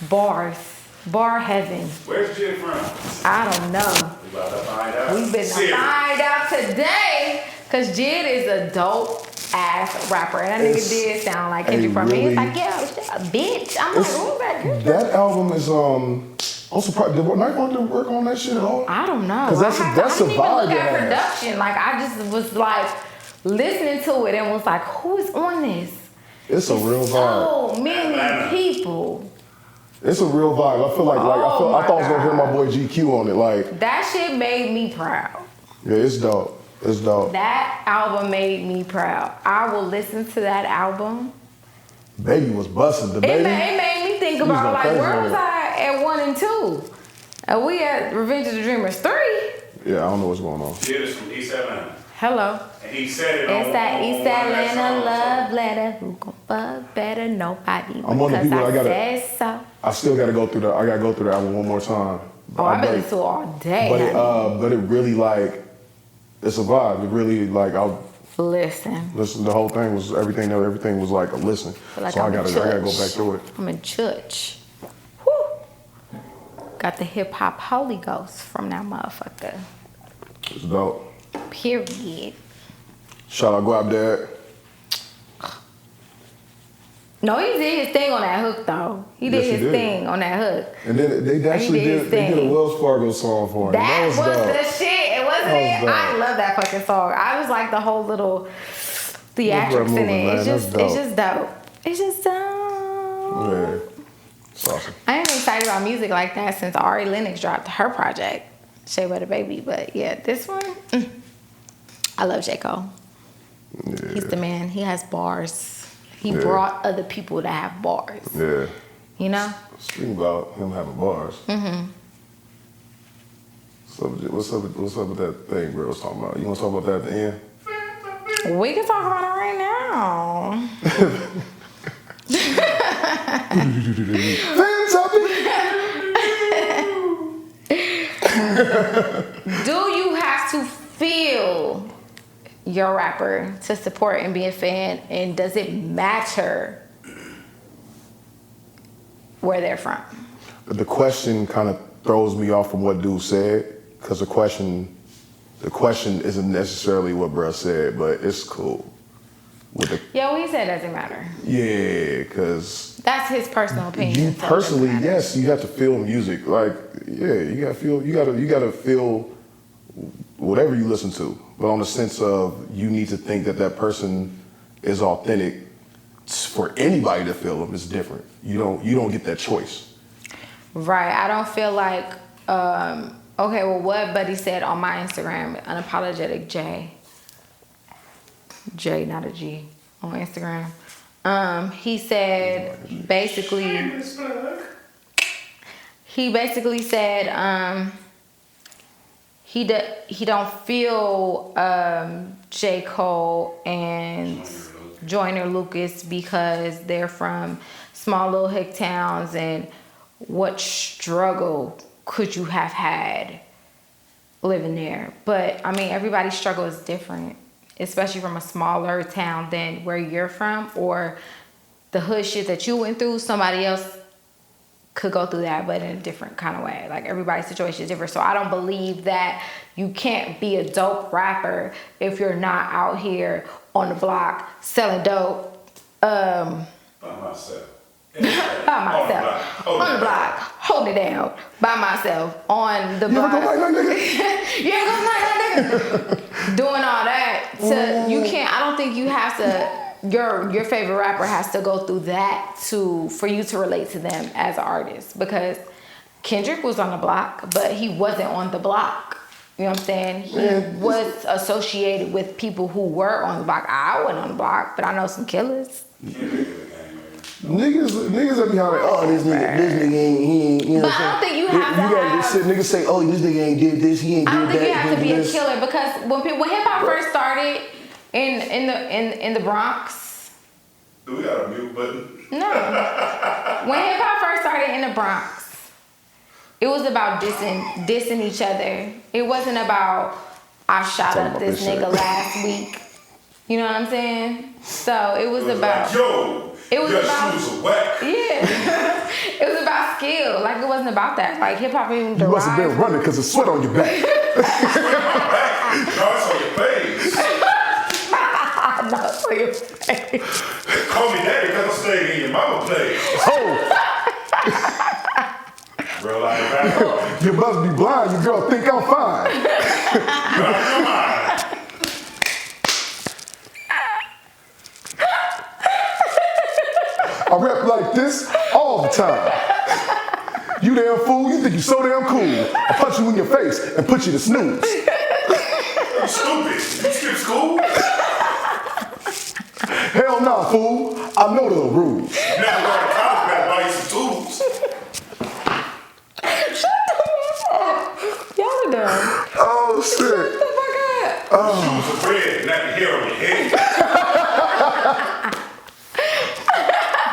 Bars. Bar heaven. Where's Jid from? I don't know. We about to find out. We been to find out today, cause Jid is a dope ass rapper, and that nigga did sound like Kendrick for me. It's like, yeah, bitch. I'm like, who's that Kendrick? That album is also probably did Nightmare didn't work on that shit at all? I don't know. Because that's I a didn't even vibe. look at production. Like I just was like listening to it and was like, who is on this? It's a real vibe. So many people. It's a real vibe. I feel like I thought I was gonna hear my boy GQ on it. Like that shit made me proud. Yeah, it's dope. It's dope. That album made me proud. I will listen to that album. Baby was busting. The baby. It made me think about like where was I at 1 and 2? And we at Revenge of the Dreamers 3. Yeah, I don't know what's going on. Jid is from East Atlanta. Hello. And he said it on It's that East one of that Atlanta songs. love letter. Who gon' fuck better? Nobody. I'm one of the people I I gotta. said so. I still gotta go through the. I gotta go through the album one more time. Oh, I've been listening to it all day. But it really like, it's a vibe. It really like Listen. the whole thing was everything was like a listen. Like so I gotta go back church. through it. I'm in church. Whew. Got the hip hop Holy Ghost from that motherfucker. It's dope. Period. Shout out Guap Dad. No, he did his thing on that hook though. He did his thing on that hook. And then they actually did a Wells Fargo song for him. That was dope. the shit. It wasn't it? I love that fucking song. I was like the whole little theatrics in it. It's just dope. It's just dope. Yeah. It's awesome. I ain't been excited about music like that since Ari Lennox dropped her project, Shea Butter Baby. But yeah, this one, I love J. Cole. Yeah. He's the man. He has bars. He brought other people to have bars. Yeah. You know? Speaking about him having bars. Mm-hmm. So what's up with that thing bro was talking about? You want to talk about that at the end? We can talk about it right now. Do you have to feel your rapper to support and be a fan, and does it matter where they're from? The question kind of throws me off from what dude said, because the question isn't necessarily what bruh said, but it's cool. Yeah, what he said doesn't matter. Yeah, because that's his personal opinion. You personally, yes, you have to feel music. Like, yeah, you gotta feel whatever you listen to. But on the sense of you need to think that person is authentic. For anybody to feel them is different. You don't get that choice. Right. I don't feel like okay, well what Buddy said on my Instagram, Unapolojetic Jae. J, not a G, on Instagram. He said he basically said he don't feel J. Cole and Joyner Lucas because they're from small little hick towns, and what struggle could you have had living there? But I mean, everybody's struggle is different, especially from a smaller town than where you're from, or the hood shit that you went through. Somebody else could go through that, but in a different kind of way. Like, everybody's situation is different. So I don't believe that you can't be a dope rapper if you're not out here on the block selling dope. By myself. On the block, holding it down by myself on the block. You ever go like nigga? Doing all that. You can't. I don't think you have to. Your favorite rapper has to go through that for you to relate to them as an artist, because Kendrick was on the block, but he wasn't on the block. You know what I'm saying? He was associated with people who were on the block. I wasn't on the block, but I know some killers. Niggas that be like, this nigga ain't, you know. But I don't think you have to have. Niggas say, this nigga ain't did this, he ain't did that. I don't think you have to be this. a killer, because when hip hop first started in the Bronx. Do we got a mute button? No. When hip hop first started in the Bronx, it was about dissing each other. It wasn't about I shot up this nigga last week. You know what I'm saying? So it was about like, yo, It was Your about shoes are whack. yeah. It was about skill. Like it wasn't about that. Like hip hop even You must have been derived. running because it's sweat on your back. No, it's on your face. No, it's on your face. Call me daddy because I'm staying in your mama place. Oh, Real life back home. you must be blind. Your girl think I'm fine. You're out of your mind. I rap like this all the time. You damn fool, you think you so damn cool. I punch you in your face and put you to snooze. You stupid. You skip school? Hell nah, fool. I know the rules. Never learned college, better buy you some tools. Y'all are dumb. Oh shit. Shut the fuck up. Shoes are red, not the hair on your head.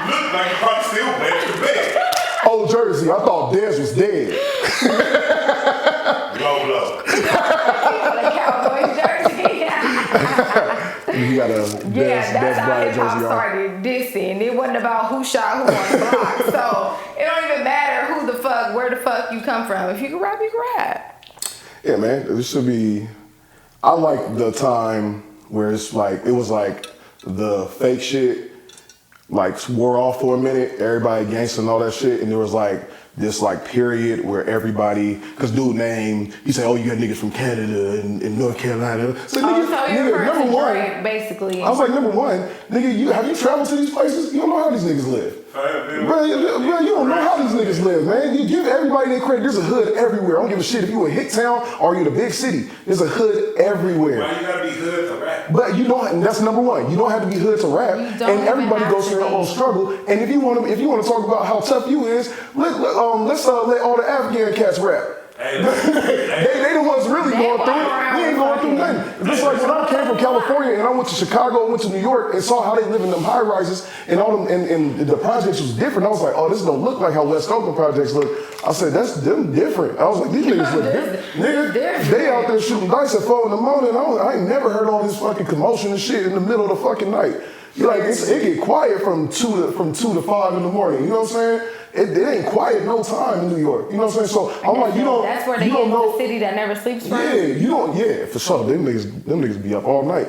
Look like you probably still wet to bed. Old Jersey, I thought Dez was dead. Low. The Cowboys jersey. You got a Yeah, that's how Bryant hip hop jersey on. started dissing. It wasn't about who shot who on the block. So it don't even matter who the fuck, where the fuck you come from. If you can rap, you can rap. Yeah, man, it should be. I like the time where it's like, it was like the fake shit, like wore off for a minute, everybody gangsta and all that shit, and there was like this like period where everybody, cause dude name, he said, oh, you got niggas from Canada and North Carolina. So So you're nigga, number one, Drake, basically. I was like, number one, nigga, have you traveled to these places? You don't know how these niggas live. Bro, you don't know how these niggas live, man. You give everybody their credit. There's a hood everywhere. I don't give a shit if you in Hick Town or you in a big city. There's a hood everywhere. Why you gotta be hood to rap? But you don't. And that's number one. You don't have to be hood to rap. You don't And everybody even goes have through to their own be. struggle. And if you want to talk about how tough you is, let's let all the Afghan cats rap. Hey, look. They the ones really They going through walk it. around We ain't with going through fucking- nothing. Just like when I came from California and I went to Chicago, went to New York and saw how they live in them high rises and all them and the projects was different. I was like, oh, this don't look like how West Oakland projects look. I said, that's them different. I was like, these niggas look different. Nigga, they out there shooting dice at 4 in the morning. I ain't never heard all this fucking commotion and shit in the middle of the fucking night. You like it get quiet from 2 to 5 in the morning. You know what I'm saying? It ain't quiet no time in New York. You know what I'm saying? So I'm like, you don't. That's where they you get don't know. the city that never sleeps from. Yeah, you don't. Yeah, for sure. Them niggas be up all night.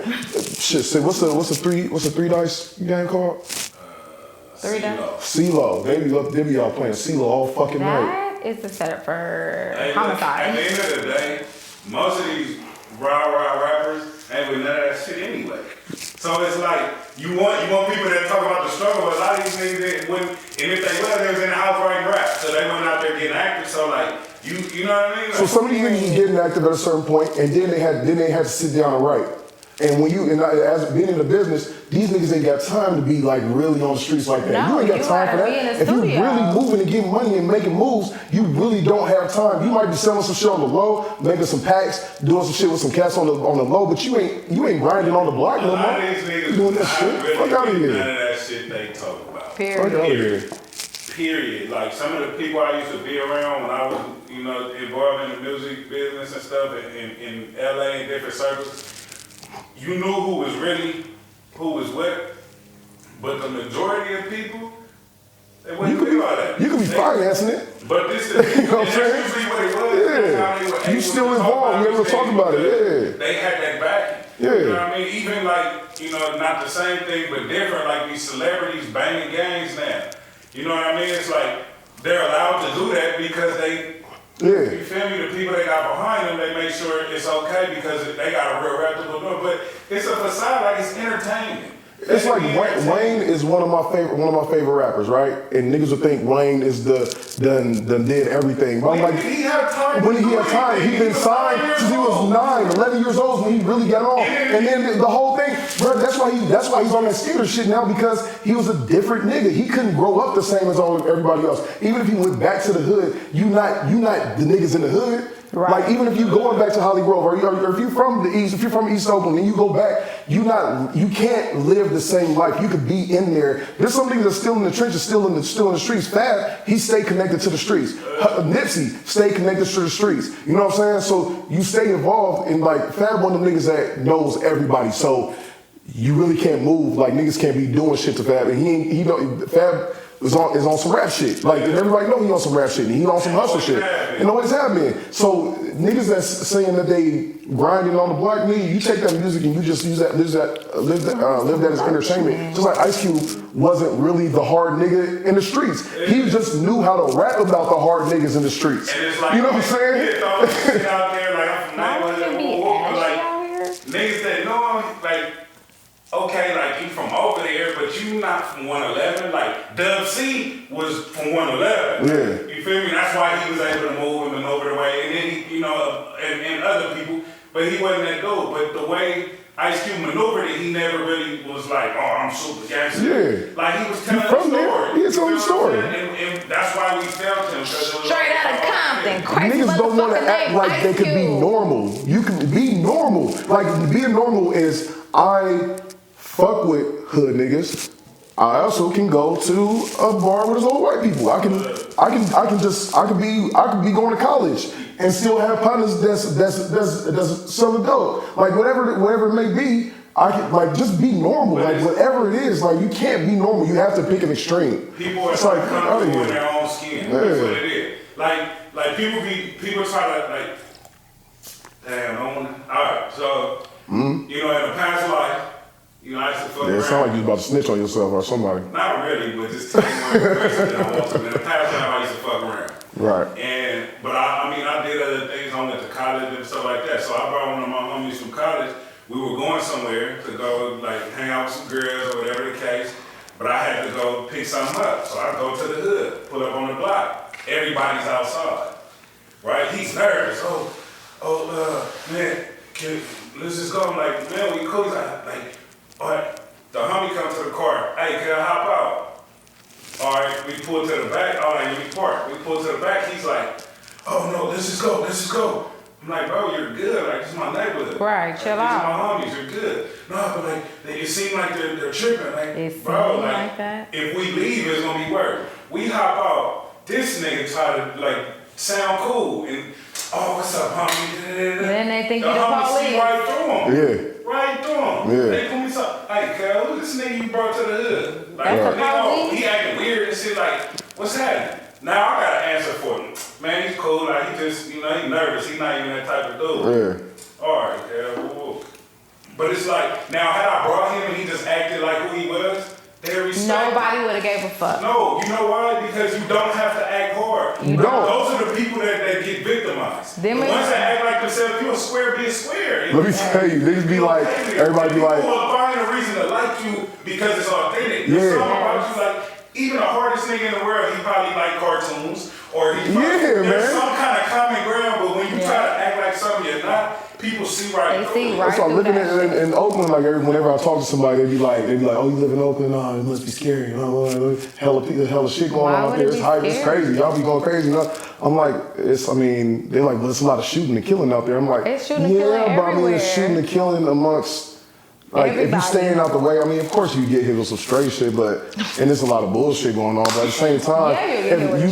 Shit. Say, what's the three dice game called? 3 days. CeeLo. They be out playing CeeLo all fucking night. That is the setup for Hey, look, homicide. at the end of the day, most of these rah rappers ain't with none of that shit anyway. So it's like you want people that talk about the struggle. A lot of these niggas, and if they was in the house writing rap, so they went out there getting active. So like you know what I mean? Like, So some of these niggas was getting active at a certain point, and then they had to sit down and write. And when as being in the business, these niggas ain't got time to be like really on the streets like that. No, you ain't got you time for gotta that. be in the If you studio. really moving and getting money and making moves, you really don't have time. You might be selling some shit on the low, making some packs, doing some shit with some cats on the low, but you ain't grinding on the block a no lot more. of these niggas You doing that not shit? really Fuck out of getting here. none of that shit they talk about. Fuck Period. out of here. Period. Like some of the people I used to be around when I was, involved in the music business and stuff in LA and different circles, you knew who was what, but the majority of people, they wouldn't do all that. You could be They- financing it. But this is You know what I'm that's saying? usually what it was. That's how they were You able still to talk involved. about You able to talk things about it. because Yeah. They had that backing. Yeah. You know what I mean? Even like, not the same thing, but different, like these celebrities banging gangs now. You know what I mean? It's like they're allowed to do that because they, Yeah. you feel me? The people they got behind them, they make sure it's okay because they got a real reputable door. But it's a facade, like it's entertainment. It's like Wayne is one of my favorite rappers, right? And niggas would think Wayne is done did everything. But I'm like, When he had time, when he had time, he been signed since he was 11 years old when he really got on. And then the whole thing, bro, that's why he's on that skater shit now because he was a different nigga. He couldn't grow up the same as everybody else. Even if he went back to the hood, you not the niggas in the hood. Right. Like even if you going back to Holly Grove or if you're from the East, if you're from East Oakland and you go back, you can't live the same life. You could be in there. There's some niggas that's still in the trenches, still in the streets. Fab, he stayed connected to the streets. Nipsey stayed connected to the streets. You know what I'm saying? So you stay involved in like Fab, one of them niggas that knows everybody. So you really can't move. Like niggas can't be doing shit to Fab, and he don't. Fab is on some rap shit. Like everybody know he on some rap shit, and he on some hustle shit, and always have been. So niggas that's saying that they grinding on the block, you take that music and you just use that, live that as entertainment. Just like Ice Cube wasn't really the hard nigga in the streets. He just knew how to rap about the hard niggas in the streets. And it's like, you know what I'm saying? Shit out there, like I'm from neighborhood, like niggas that know him, like. Okay, like you from over there, but you not from 111. Like Dub C was from 111. Yeah. You feel me? That's why he was able to move and maneuver the way, and then he, and other people, but he wasn't that dude. But the way Ice Cube maneuvered it, he never really was like, oh, I'm super gangster. Yeah. Like he was telling from the story. There. He was telling the story. And that's why we felt him. Straight out of Compton. Crazy niggas don't want to act like they could be normal. You can be normal. Like being normal is I fuck with hood niggas. I also can go to a bar with all white people. I can be going to college and still have partners that's selling dope. Like whatever it may be, I can like just be normal. Like whatever it is, like you can't be normal. You have to pick an extreme. People are it's like comfortable in their own skin. Yeah. That's what it is. Like people try to like, damn, I want. All right, so in a past life. I used to fuck around. It sounds like you about to snitch on yourself or somebody. Not really, but just tell me one person that I want to. In the past time, I used to fuck around. Right. But I did other things. I went to college and stuff like that. So I brought one of my homies from college. We were going somewhere to go, like, hang out with some girls or whatever the case. But I had to go pick something up. So I go to the hood, pull up on the block. Everybody's outside. Right? He's nervous. Man, let's just go. I'm like, man, we cool. He's like, all right, the homie comes to the car. Hey, can I hop out? All right, we pull to the back. All right, we park. We pull to the back. He's like, oh no, let's just go. I'm like, bro, you're good. Like, this is my neighborhood. Right, chill out. These are my homies. You're good. No, but like, it seems like they're tripping. Like, bro, like that. If we leave, it's gonna be worse. We hop out. This nigga try to like sound cool and what's up, homie? Then they think you're the police. See right through him. Yeah. Right through him. Yeah. They put me something. Hey, cuz, who this nigga you brought to the hood? Like, That's he acting weird and shit. Like, what's happening? Now I got an answer for him. Man, he's cool. Like, he just, he nervous. He's not even that type of dude. Yeah. All right, cuz. But it's like, now had I brought him and he just acted like who he was, nobody would have gave a fuck. No, you know why? Because you don't have to act hard. You don't. Those are the people that get victimized. The ones that act like themselves, you a square, be a square. Let me tell you, niggas be like, everybody be like, people will find a reason to like you because it's authentic. Yeah. There's something about you, like, even the hardest nigga in the world, he probably like cartoons, or there's some kind of common ground, but when you try to act like something you're not, people see right through it. That's why living in Oakland, like whenever I talk to somebody, they be like, oh, you live in Oakland? Oh, it must be scary. Hella shit going on out there. It's hype. It's crazy. Y'all be going crazy. I'm like, they're like, well, there's a lot of shooting and killing out there. I'm like, it's shooting and killing but everywhere. I mean, it's shooting and killing amongst. Like, if you staying out the way, I mean, of course you get hit with some straight shit, and there's a lot of bullshit going on, but at the same time, you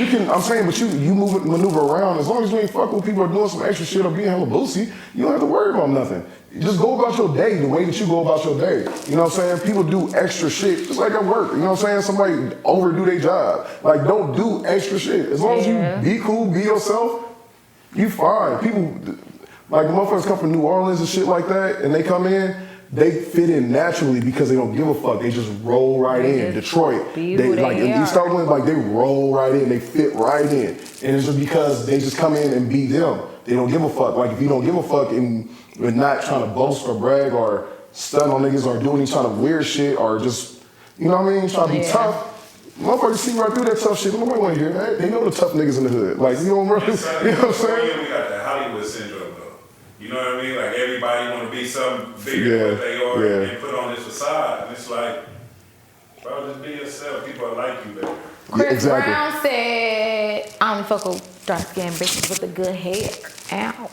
can, I'm saying, but you maneuver around, as long as you ain't fucking with people or doing some extra shit or being hella boosie, you don't have to worry about nothing. You just go about your day the way that you go about your day. You know what I'm saying? People do extra shit, just like at work, you know what I'm saying? Somebody overdo their job. Like, don't do extra shit. As long as you be cool, be yourself, you fine. People, like, the motherfuckers come from New Orleans and shit like that, and they come in, they fit in naturally because they don't give a fuck. They just roll right in. Detroit, they East Oakland, like they roll right in. They fit right in, and it's just because they just come in and be them. They don't give a fuck. Like if you don't give a fuck and you're not trying to boast or brag or stun on niggas or do any kind of weird shit or just, you know what I mean, try to be tough. Motherfuckers see right through that tough shit. Nobody want to hear that. They know the tough niggas in the hood. Like you don't really, you know what I'm saying? We got that Hollywood syndrome. You know what I mean? Like everybody want to be something bigger than what they are and put on this facade. And it's like, bro, just be yourself. People will like you better. Chris Brown said, I only fuck with dark-skinned bitches with the good hair. Ow.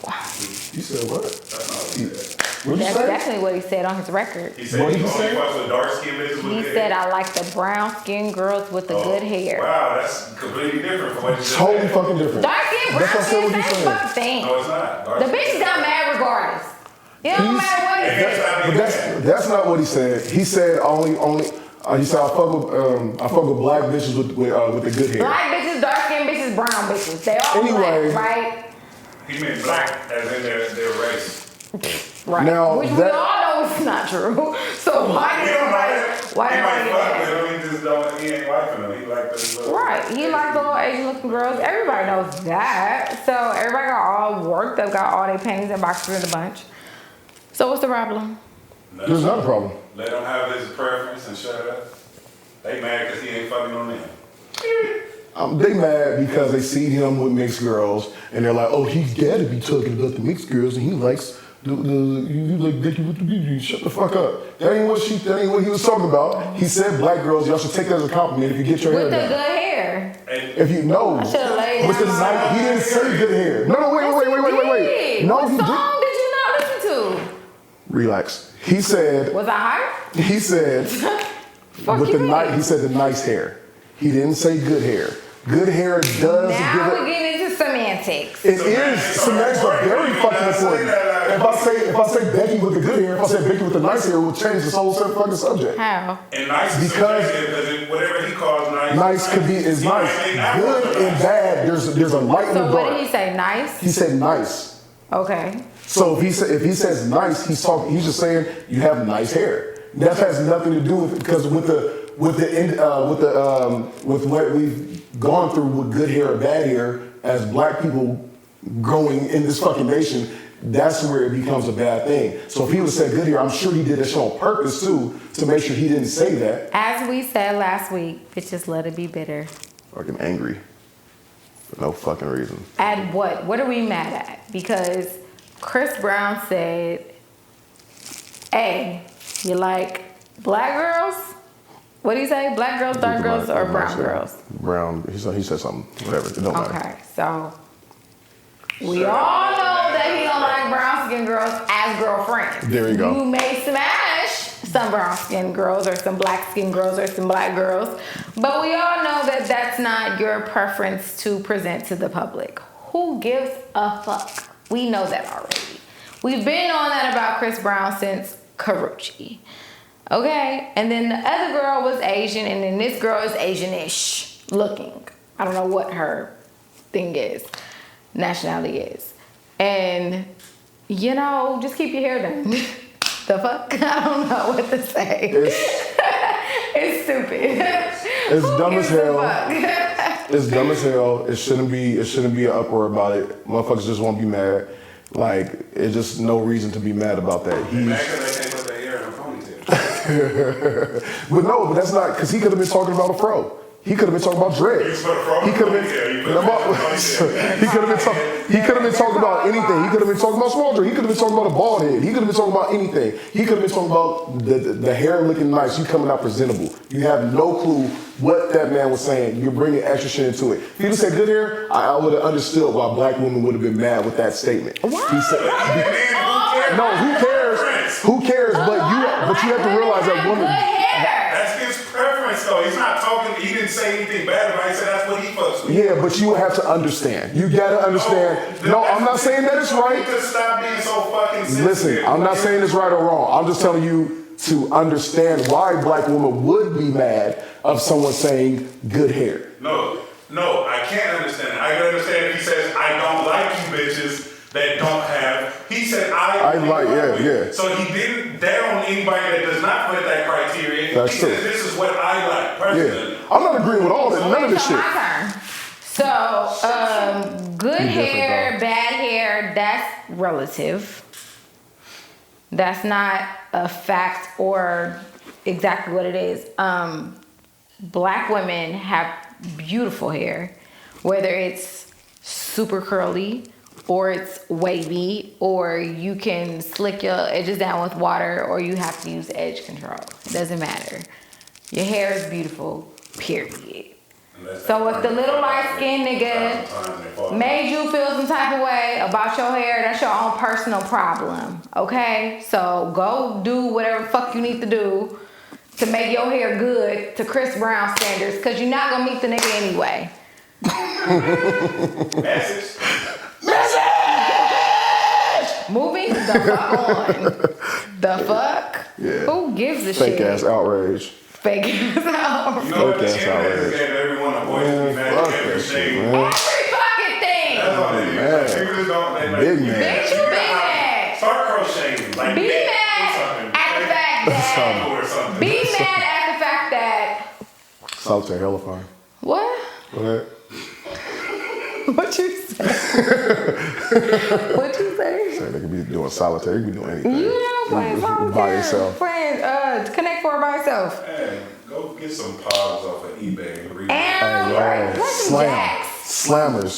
You said what? That's not what he said. That's definitely what he said on his record. He said he only fucks with dark-skinned bitches with good hair. He said, I like the brown-skinned girls with the good hair. Wow, that's completely different from what you said. Totally fucking different. Dark-skinned, brown-skinned, same fucking thing. No, it's not. The bitches got mad regardless. It don't matter what he said. But that's not what he said. He said he said I fuck with black bitches with the good hair. Black bitches, dark skinned bitches, brown bitches. They all Anyway. black, right? He meant black as in their race. Right. Now, which we all know is not true. So why He did don't everybody? like Why He did might everybody fuck get with him. He just don't. He ain't liking them. He like those little. Right. He like the little Asian looking girls. Everybody knows that. So everybody got all worked up, got all their panties and boxers in a bunch. So what's the problem? There's not a problem. Let him have his preference and shut up. They mad because he ain't fucking on them. They mad because they see him with mixed girls and they're like, oh, he's got to be talking about the mixed girls and he likes you like Becky with the beauty. Shut the fuck up. That ain't what he was talking about. He said black girls, y'all should take that as a compliment if you get your With the hair good done. hair. If you know, I should have laid with the down. night, he didn't say good hair. No, wait. No, what he song didn't. did you not listen to? Relax. He said, Was I hype? he said, Fuck with you the night, he said the nice hair. He didn't say good hair. Good hair does Now give we're it. getting into semantics. It is. Semantics are very fucking important. If I say Becky with the good hair, if I say Becky with the nice hair, it will change this whole fucking subject. How? And nice is Because- subjective, whatever he calls nice. Nice could be is nice. Good and bad. There's a light and So a what did he dark. say? Nice? He said nice. Okay. So if he says nice, he's just saying you have nice hair. That has nothing to do with it because with what we've gone through with good hair or bad hair as black people growing in this fucking nation, that's where it becomes a bad thing. So if he would have said good hair, I'm sure he did that shit on purpose too to make sure he didn't say that. As we said last week, bitches let it be bitter. Fucking angry for no fucking reason. At what? What are we mad at? Because Chris Brown said, hey, you like black girls? What did he say? Black girls, dark girls, or brown girls? Brown. He said something. Whatever. It don't matter. Okay, so we all know that he don't like brown skinned girls as girlfriends. There you go. You may smash some brown skinned girls or some black skinned girls or some black girls, but we all know that that's not your preference to present to the public. Who gives a fuck? We know that already. We've been on that about Chris Brown since Karuchi. Okay, and then the other girl was Asian, and then this girl is Asian-ish looking. I don't know what her thing is, nationality is. And, just keep your hair done. The fuck? I don't know what to say. It's stupid. It's dumb as hell. Fuck? It's dumb as hell. It shouldn't be an uproar about it. Motherfuckers just won't be mad. Like, it's just no reason to be mad about that. Mad because they can't put their hair in a ponytail. But that's not, because he could have been talking about a fro. He could have been talking about dreads. He could have been talking about anything. He could have been talking about small dread. He could have been talking about a bald head. He could have been talking about anything. He could have been talking about the hair looking nice. You coming out presentable. You have no clue what that man was saying. You're bringing extra shit into it. If he just said good hair, I would have understood why black women would have been mad with that statement. What? He said, no, who cares? Who cares? But you have to realize that woman. That's his preference, though. He's not talking. He didn't say anything bad about it. He said that's what he fucks with. Yeah, but you have to understand. You gotta understand. No, I'm not saying that it's right. You just stop being so fucking sensitive. Listen, I'm not saying it's right or wrong. I'm just telling you to understand why black women would be mad of someone saying good hair. No, I can't understand it. I can understand if he says, I don't like you bitches that don't have. He said, I like, yeah. So he didn't down anybody that does not fit that criteria. That's he true. says, this is what I like, personally. Yeah. I'm not agreeing with all that, none of this shit. My turn. So, good hair, bad hair, that's relative. That's not a fact or exactly what it is. Black women have beautiful hair, whether it's super curly or it's wavy, or you can slick your edges down with water, or you have to use edge control. It doesn't matter. Your hair is beautiful, period. So if the little light-skinned nigga made you feel some type of way about your hair, that's your own personal problem, okay? So go do whatever the fuck you need to do to make your hair good to Chris Brown standards, because you're not gonna meet the nigga anyway. Message. Moving The fuck? Yeah. Who gives a Fake shit? ass outrage. Fake ass outrage. You know what? The Fake ass internet outrage. gave everyone a voice to be mad Fuck at every that shit, shade. man. Every fucking thing. That's all they Man. do. People just don't. They like, Big man. Bitch, you be mad. Start crocheting. Like, Be knit mad or something. at the fact that. Or something. Be mad at the fact that. Solitaire hella fire. What? What? What you say? What you say? Say they could be doing solitaire. You could be doing anything. You know, playing solitaire. By yourself. Playing Connect Four by yourself. Hey, go get some pods off of eBay and read. And Hey, play some slam. jacks. Slammers.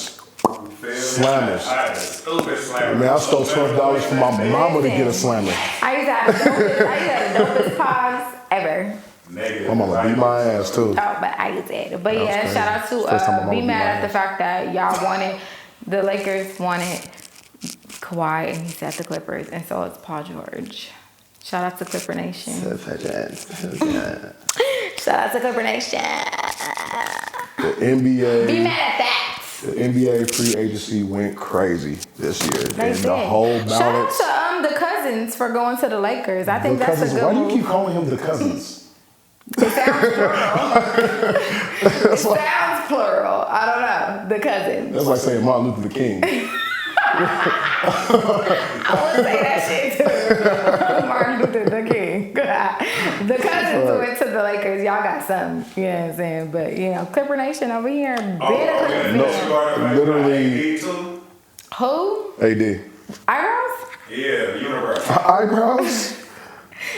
Slammers. I had a stupid slammer. Man, I stole $12 from my mama to get a slammer. I used to have the dopest pods ever. Negative. My mama beat my ass too. Oh, but I used to. But That was yeah, crazy. shout out First time my to mama be beat mad my at the ass. fact that y'all wanted, the Lakers wanted Kawhi and he said the Clippers, and so it's Paul George. Shout out to Clipper Nation. Shout out to Clipper Nation. The NBA. Be mad at that. The NBA free agency went crazy this year. They And did. the whole Shout out balance. to the Cousins for going to the Lakers. I think The that's cousins. a good Why do move. you keep calling him the cousins? It sounds plural. It sounds plural. I don't know. The Cousins. That's like saying Martin Luther King. I would say that shit too. Martin Luther King. The Cousins went to the Lakers. Y'all got something. You know what I'm saying? But, you know, Clipper Nation over here. Literally. Who? AD. Eyebrows? Yeah, universe. Eyebrows?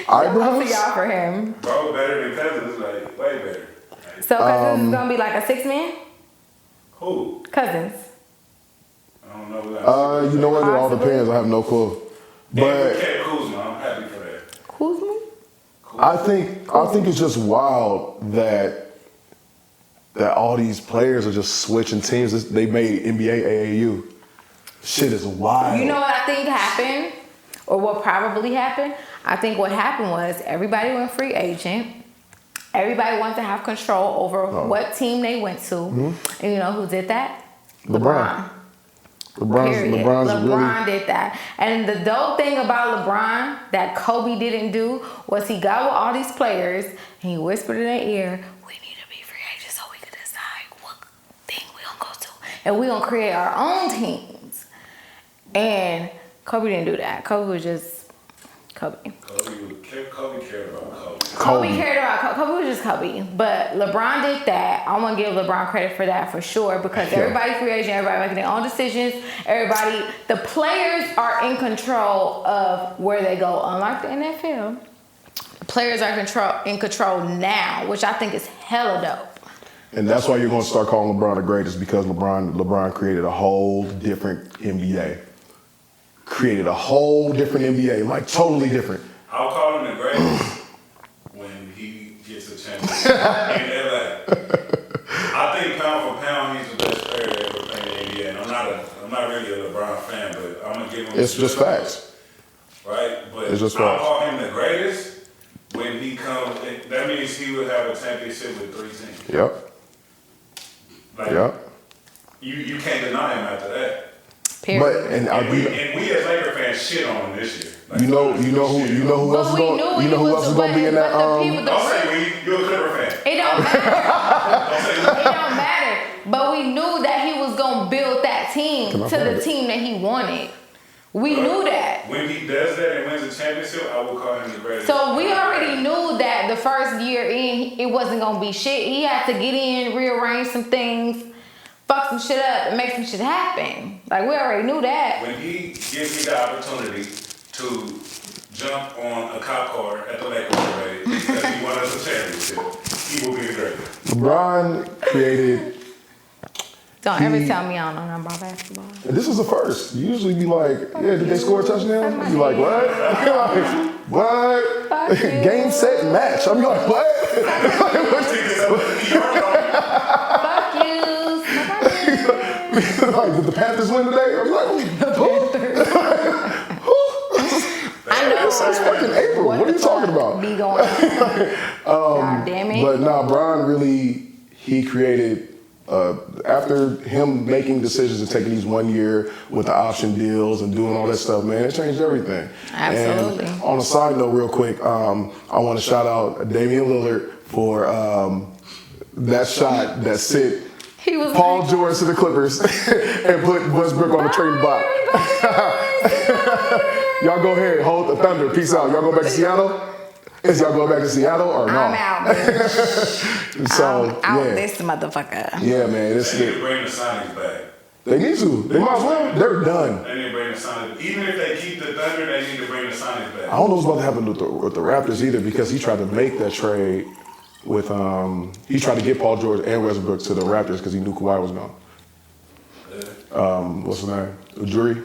Both Eyebrows? of y'all for him. Bro, better than Cousins. Like, way better. Like, So Cousins is going to be like a 6-man? who? Cousins. I don't know. You know what? It all Possibly. depends. I have no clue. But But Kuzma, I'm happy for that. Kuzma? I think it's just wild that all these players are just switching teams. They made NBA AAU. Shit is wild. You know what I think happened? Or what probably happened? I think what happened was everybody went free agent. Everybody wanted to have control over what team they went to. And you know who did that? LeBron. Period. LeBron's LeBron did that. And the dope thing about LeBron that Kobe didn't do was he got with all these players and he whispered in their ear, we need to be free agents so we can decide what thing we gonna go to. And we gonna create our own teams. And Kobe didn't do that. Kobe was just Kobe. Kobe cared about Kobe. Kobe cared about Kobe was just Kobe, but LeBron did that. I want to give LeBron credit for that for sure because everybody's free agent, everybody making their own decisions. The players are in control of where they go. Unlike the NFL, players are in control now, which I think is hella dope. And that's why you're going to start calling LeBron the greatest because LeBron created a whole different NBA. Created a whole different NBA, like totally different. I'll call him the greatest when he gets a chance in LA. I think pound for pound, he's the best player that ever played in the NBA. And I'm not really a LeBron fan, but I'm gonna give him. It's just facts. Right, but It's just I'll facts. call him the greatest when he comes. That means he would have a championship with 3 teams. Yep. Like, Yep. You can't deny him after that. Period. But and We as Laker fans shit on him this year. Like, you know who else is going to be in that Don't say you're a Clipper fan. It don't matter. Don't say It don't matter. But we knew that he was gonna build that team Can I to find the it? team that he wanted. We knew that. When he does that and wins a championship, I will call him the greatest. So we already knew that the first year in, it wasn't gonna be shit. He had to get in, rearrange some things, fuck some shit up, and make some shit happen. Like we already knew that. When he gives me the opportunity to jump on a cop car at the Lakers parade because he won us a championship, he will be the greatest. LeBron created. Don't ever tell me I don't know nothing about basketball. This is the first. You usually be like, yeah, did they score a touchdown? You like what? You're like, what? Fuck you. Game, set, match. I'm like, what? Fuck you. Like, did the Panthers win today? I'm like, I know. It's fucking April. What are you talking about? Be going on. God damn it. But nah, Bron really, he created after him making decisions and taking these 1 year with the option deals and doing all that stuff, man, it changed everything. Absolutely. And on a side note, real quick, I want to shout out Damian Lillard for that shot that sent Paul George to the Clippers and put Westbrook on the trading block. Y'all go ahead, hold the Thunder. Peace out. Y'all go back to Seattle? Is y'all going back to Seattle or no? I'm out, bitch. So, I'm out yeah. this motherfucker. Yeah, man. They need to bring the Sonics back. They need to. They might as well. They're done. They need to bring the Sonics. Even if they keep the Thunder, they need to bring the Sonics back. I don't know what's about to happen with the Raptors either because he tried to make that trade with he tried to get Paul George and Westbrook to the Raptors because he knew Kawhi was gone. What's his name? Ujiri.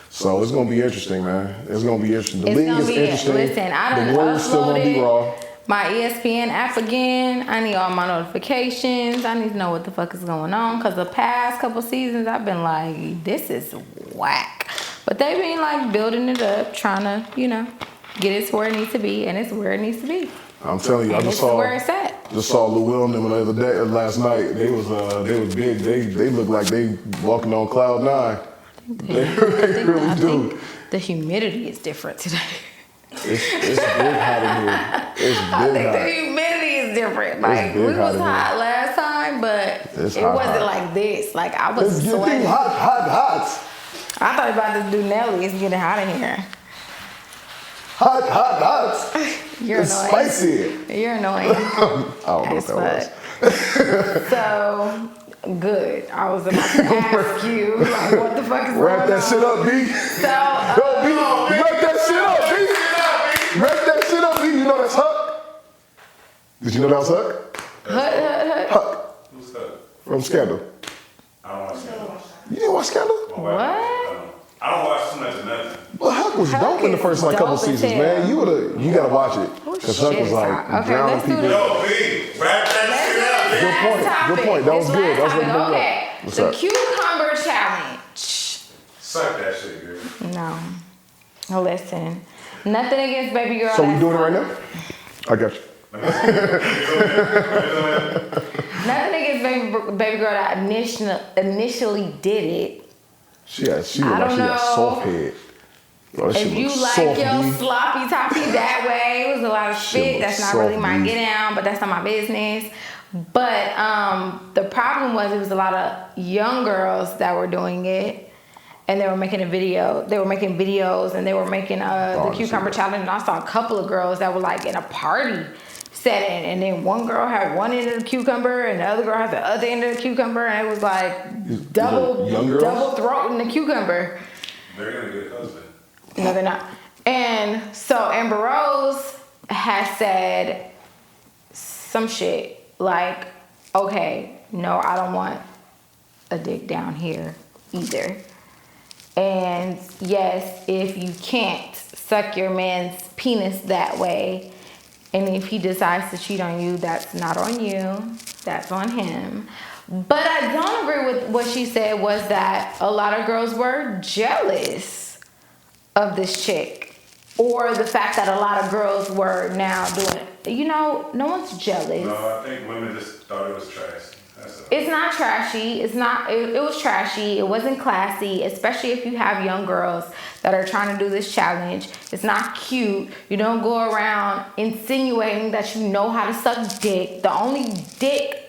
So it's gonna be interesting, man. It's gonna be interesting. The league is interesting. Listen, I done the Warriors still gonna be raw. my ESPN app again. I need all my notifications. I need to know what the fuck is going on because the past couple seasons I've been like, this is whack. But they've been like building it up, trying to, get it to where it needs to be, and it's where it needs to be. I'm telling you, And I it's where it's at. just saw Lou Will and them the other day, last night. They was big. They look like they walking on cloud 9. They really I do. think the humidity is different today. It's big hot in here. It's I big think hot. the humidity is different. Like big we hot was in hot here. last time, but It's it hot, wasn't hot. like this. Like I was Let's get sweating. these hot. I thought about to do Nelly. It's getting hot in here. Hot. You're It's annoying. spicy. You're annoying. I don't know As what that fuck. So good. I was about to ask you, like, what the fuck is was. Wrap going that shit on? up, B. So, Yo, B. Wrap that shit up, B. Wrap that shit up, B. You know that's Huck? Did you know that was Huck? Huck. Who's that? From Scandal. I don't watch Scandal. You didn't watch Scandal? What? I don't watch too much of nothing. Well, Huck was Huck dope in the is first couple dope as seasons, hell. man. You gotta watch it. Because Huck shit was is like hot. Okay, drowning let's do people. this. Yo, B, wrap that shit up, B. Good point. Good point. That was good. That was Okay. good. What's The up? cucumber challenge. Suck that shit, girl. No. Listen. Nothing against baby girl. So we doing it right now? I got you. Nothing against baby girl that initially did it. She looked like she got know. soft head. Oh, that shit If you look like soft, your B. sloppy toppy that way, it was a lot of Shit spit. look That's not soft, really my B. get down, but that's not my business. But the problem was it was a lot of young girls that were doing it, and they were making a video. They were making videos, and they were making the cucumber challenge. And I saw a couple of girls that were like in a party setting, and then one girl had one end of the cucumber, and the other girl had the other end of the cucumber, and it was like double throating the cucumber. They're gonna get a husband. No, they're not. And so Amber Rose has said some shit like, okay, no, I don't want a dick down here either. And yes, if you can't suck your man's penis that way, and if he decides to cheat on you, that's not on you, that's on him. But I don't agree with what she said was that a lot of girls were jealous of this chick, or the fact that a lot of girls were now doing it. No one's jealous. No, I think women just thought it was trash. That's all. It's not trashy. It was trashy. It wasn't classy, especially if you have young girls that are trying to do this challenge. It's not cute. You don't go around insinuating that you know how to suck dick. The only dick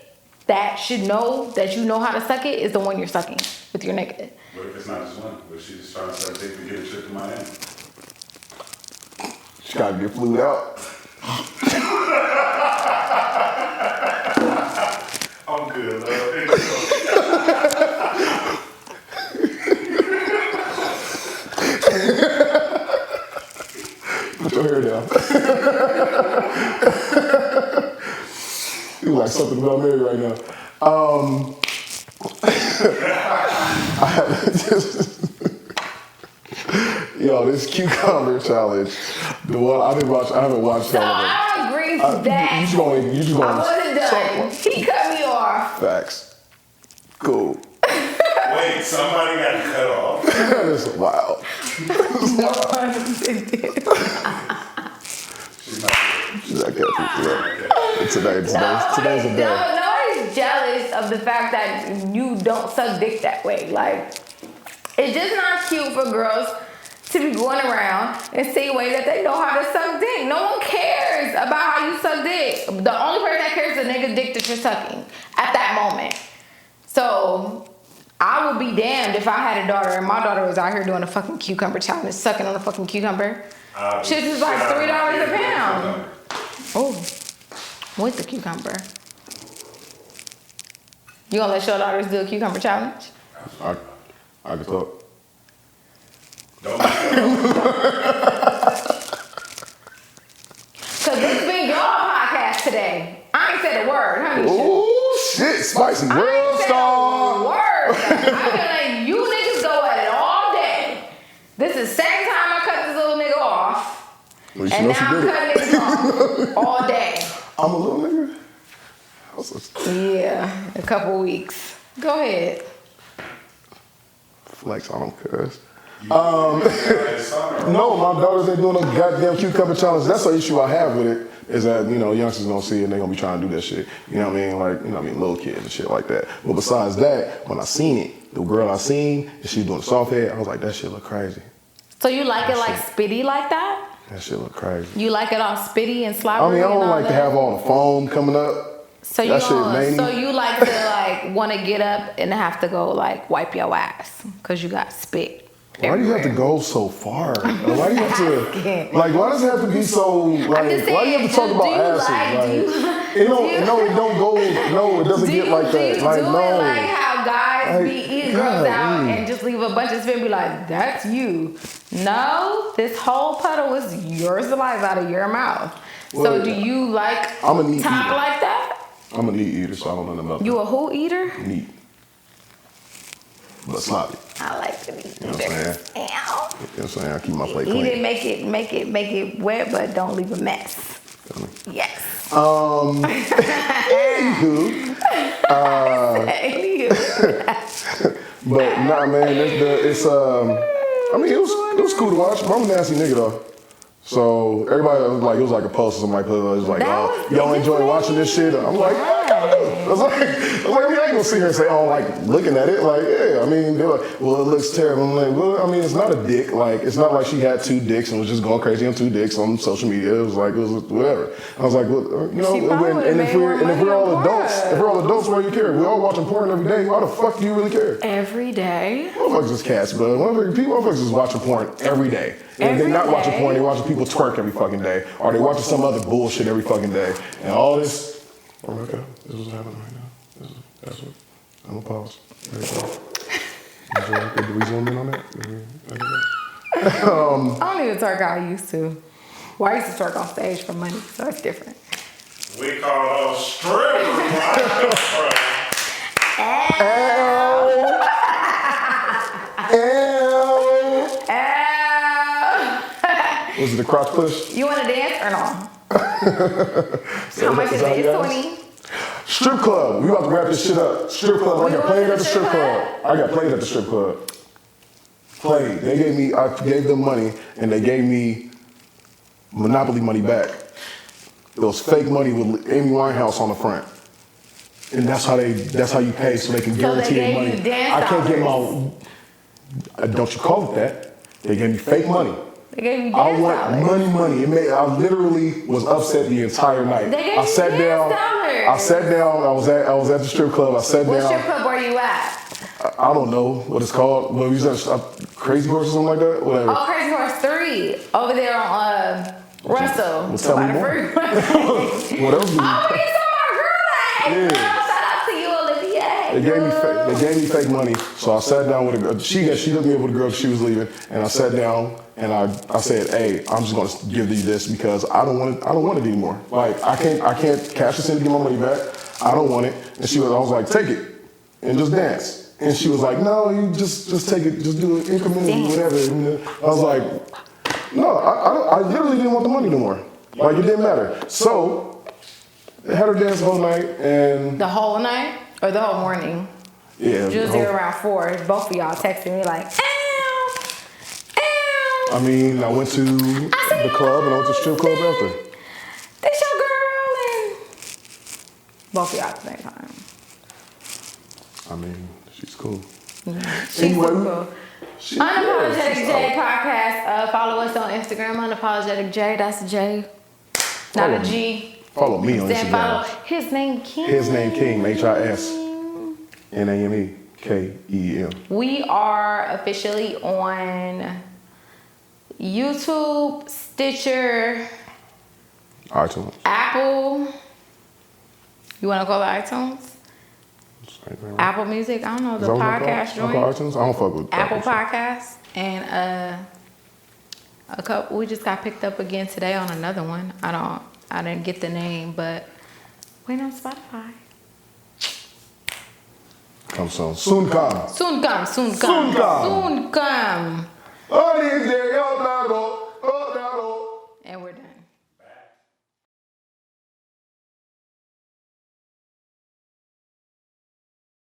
that should know that you know how to suck it is the one you're sucking with your nigga. What if it's not just one? What if she's just trying to suck dick to get a trip to Miami? She gotta get flued out. I'm good, love. Put your hair down. You like something about Mary right now. Yo, this cucumber challenge. The one I haven't watched So all of it. I don't agree with that. You just I gonna wasn't done. He cut me off. Facts. Cool. Wait, somebody got cut off. That's wild. She's not good. She's like, yeah. Today's a day. Nobody's jealous of the fact that you don't suck dick that way. Like, it's just not cute for girls to be going around and say way that they know how to suck dick. No one cares about how you suck dick. The only person that cares is the nigga dick that you're sucking at that moment. So I would be damned if I had a daughter and my daughter was out here doing a fucking cucumber challenge, sucking on a fucking cucumber. Shit is like $3 a pound. Oh, what's the cucumber? You gonna let your daughters do a cucumber challenge? I can talk. Don't Cause this been your podcast today. I ain't said a word, honey. Ooh, shit, spicy world I ain't star. said a word. I've been letting you niggas go at it all day. This is the second time I cut this little nigga off. Well, And now I'm cutting niggas off all day. I'm a little nigga. Yeah, a couple weeks. Go ahead. Flex on cuz. No, my daughters ain't doing a goddamn cucumber challenge. That's the issue I have with it. Is that, you know, youngsters gonna see it and they gonna be trying to do that shit. You know what I mean? Like, you know what I mean, little kids and shit like that. But besides that, when I seen it, the girl I seen, and she was doing the soft head, I was like, that shit look crazy. So you like it like spitty like that? That shit look crazy. You like it all spitty and I slobbery? mean, I don't and all like to that? have all the foam coming up. So you that shit made me. so you like to like want to get up and have to go like wipe your ass because you got spit. Why do you have to go so far? Why do you have to, like, why does it have to be so, like, why do you have to talk about asses? It doesn't get like that. Like, do no. it like how guys be eating girls God, out and just leave a bunch of spit and be like, that's you. No, this whole puddle is your saliva out of your mouth. So Well, do you like I'm a meat top eater. like that? I'm a meat eater, so I don't know nothing about You a who eater? meat. But sloppy. I like to eat. You know what I'm saying? Ow. You know what I'm saying? I keep my plate Eat clean. it, make it wet, but don't leave a mess. Feel me? Yes. Anywho, but nah, man, I mean, it was cool to watch. But I'm a nasty nigga though. So everybody was like, it was like a post or something like that. It was like, oh, y'all enjoy watching this shit? I'm like, yeah, I do. I was like, I mean, I ain't gonna sit here and say, oh, like looking at it, like, yeah. I mean, they're like, well, it looks terrible. I'm like, well, I mean, it's not a dick. Like, it's not like she had 2 dicks and was just going crazy on 2 dicks on social media. It was like, it was whatever. I was like, well, you know, and if we're all adults, why do you care? We're all watching porn every day. Why the fuck do you really care? Every day. Motherfuckers is cats, but motherfuckers is watching porn every day. And they're not watching porn, they're watching people twerk every fucking day. Or they're watching some other bullshit every fucking day. And all this, oh my God, this is happening right now. That's what, I'm gonna pause. There you go. Did we zoom in on that? I don't even twerk how I used to. Well, I used to twerk on stage for money, so it's different. We call those strippers. Was it a crotch push? You want to dance or no? How much is it? It's 20. Strip club. We about to wrap this shit up. Strip club. I got played at the strip club. Played. I gave them money and they gave me Monopoly money back. It was fake money with Amy Winehouse on the front. And that's how you pay so they can guarantee their money. You dance I can't get my, don't you call it that. They gave me fake money. They gave you I dance want dollars. money. I literally was upset the entire night. They gave I sat you down. $10. I sat down. I was at the strip club. I sat What down. strip club were you at? I don't know what it's called. But we was at Crazy Horse or something like that. Whatever. Oh, Crazy Horse 3 over there on Russell. Well, tell me more. What else? Oh, we saw my girl. Yeah. Shout out to you, Olivia. They gave me fake money. So I sat down with a girl. She hooked me up with a girl. She was leaving, and I sat down and I said, "Hey, I'm just gonna give you this because I don't want it anymore. Like I can't cash this in to get my money back. I don't want it." And I was like, "Take it and just dance." And she was like, "No, you just take it, just do it incrementally, whatever." And I was like, "No, I literally didn't want the money no more. Like it didn't matter." So I had her dance the whole night and The whole night or the whole morning? yeah. Just there around 4. Both of y'all texting me like, ow, ow. I mean, I went to the club and I went to the strip club after. This your girl and both of y'all at the same time. I mean, she's cool. She's Anyway, cool. Unapologetic Jae Podcast. Follow us on Instagram, Unapologetic Jae. That's J, not a G. Follow me on Then Instagram. follow his name King. His name King, HISNAMEKEM. We are officially on YouTube, Stitcher, iTunes. Apple. You want to call it iTunes? Same thing, right? Apple Music. I don't know, Is the that what they podcast call it? joint. iTunes? I don't fuck with Apple Apple. Podcasts. And a couple. We just got picked up again today on another one. I didn't get the name, but wait on Spotify. Come soon. Soon come. Soon come. Soon come. Soon come. Oh, this day, oh,